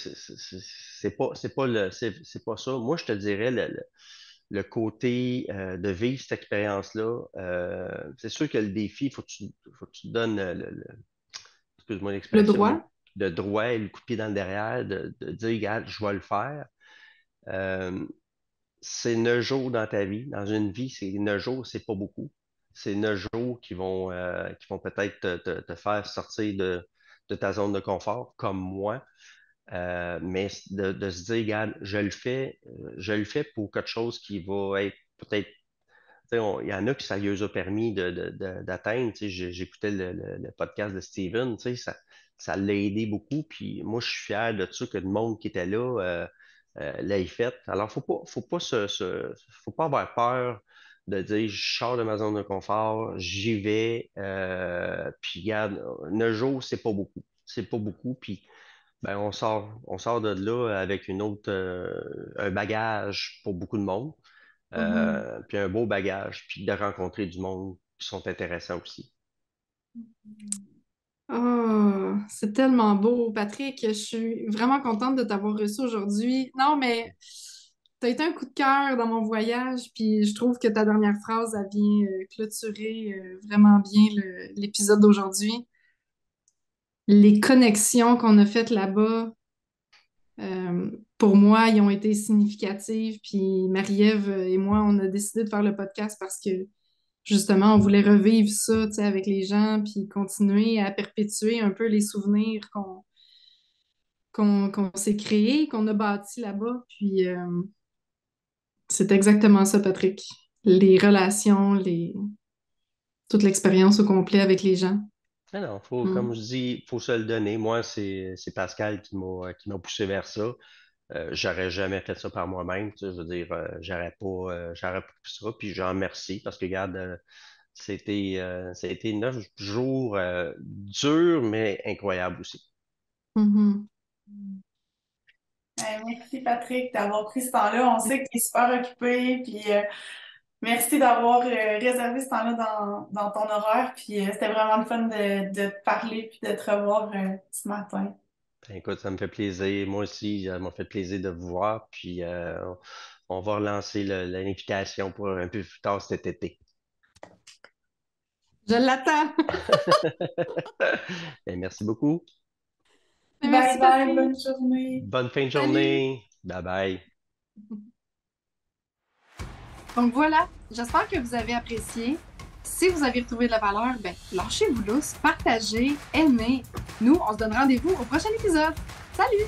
S3: c'est pas ça. Moi, je te dirais le côté de vivre cette expérience-là. C'est sûr que le défi, faut que tu te donnes excuse-moi
S1: Le
S3: l'expression,
S1: droit?
S3: le droit et le coup de pied dans le derrière, de dire, regarde, je vais le faire. Euh, c'est 9 jours dans ta vie. Dans une vie, c'est 9 jours, c'est pas beaucoup. C'est 9 jours qui vont peut-être te faire sortir de ta zone de confort, comme moi. Mais de se dire, regarde, je le fais pour quelque chose qui va être peut-être. Tu sais, il y en a qui ça lui a permis d'atteindre. Tu sais, j'écoutais le podcast de Steven, tu sais, ça l'a aidé beaucoup. Puis moi, je suis fier de ça que le monde qui était là l'ait fait. Alors, faut pas avoir peur de dire je sors de ma zone de confort, j'y vais. Puis regarde, 9 jours, c'est pas beaucoup. C'est pas beaucoup. Puis ben, on sort de là avec un bagage pour beaucoup de monde,
S1: Mhm.
S3: puis un beau bagage, puis de rencontrer du monde qui sont intéressants aussi.
S1: Oh, c'est tellement beau, Patrick. Je suis vraiment contente de t'avoir reçu aujourd'hui. Non, mais tu as été un coup de cœur dans mon voyage, puis je trouve que ta dernière phrase a bien clôturé vraiment bien l'épisode d'aujourd'hui. Les connexions qu'on a faites là-bas, pour moi, ils ont été significatives. Puis Marie-Ève et moi, on a décidé de faire le podcast parce que justement, on voulait revivre ça, tu sais, avec les gens, puis continuer à perpétuer un peu les souvenirs qu'on s'est créés, qu'on a bâtis là-bas. Puis c'est exactement ça, Patrick. Les relations, toute l'expérience au complet avec les gens.
S3: Mais non, comme
S1: Mm.
S3: je dis, faut se le donner. Moi, c'est Pascal qui m'a poussé vers ça. J'aurais jamais fait ça par moi-même. Tu sais, je veux dire, j'aurais pas fait ça. Puis j'en remercie parce que, regarde, ça a été 9 jours durs, mais incroyables aussi.
S1: Mhm.
S2: Merci Patrick d'avoir pris ce temps-là. On sait que tu es super occupé, puis merci d'avoir réservé ce temps-là dans ton horaire. Puis c'était vraiment le fun de te parler puis de te revoir ce matin.
S3: Ben, écoute, ça me fait plaisir. Moi aussi, ça m'a fait plaisir de vous voir. Puis on va relancer l'invitation pour un peu plus tard cet été.
S1: Je l'attends.
S3: Ben, merci beaucoup.
S2: Bye
S1: Merci,
S2: bye, bonne
S1: Patrick.
S2: journée.
S3: Bonne fin de
S1: Salut.
S3: journée. Bye bye.
S1: Donc voilà, j'espère que vous avez apprécié. Si vous avez retrouvé de la valeur, ben lâchez-vous lousse, partagez, aimez. Nous, on se donne rendez-vous au prochain épisode. Salut!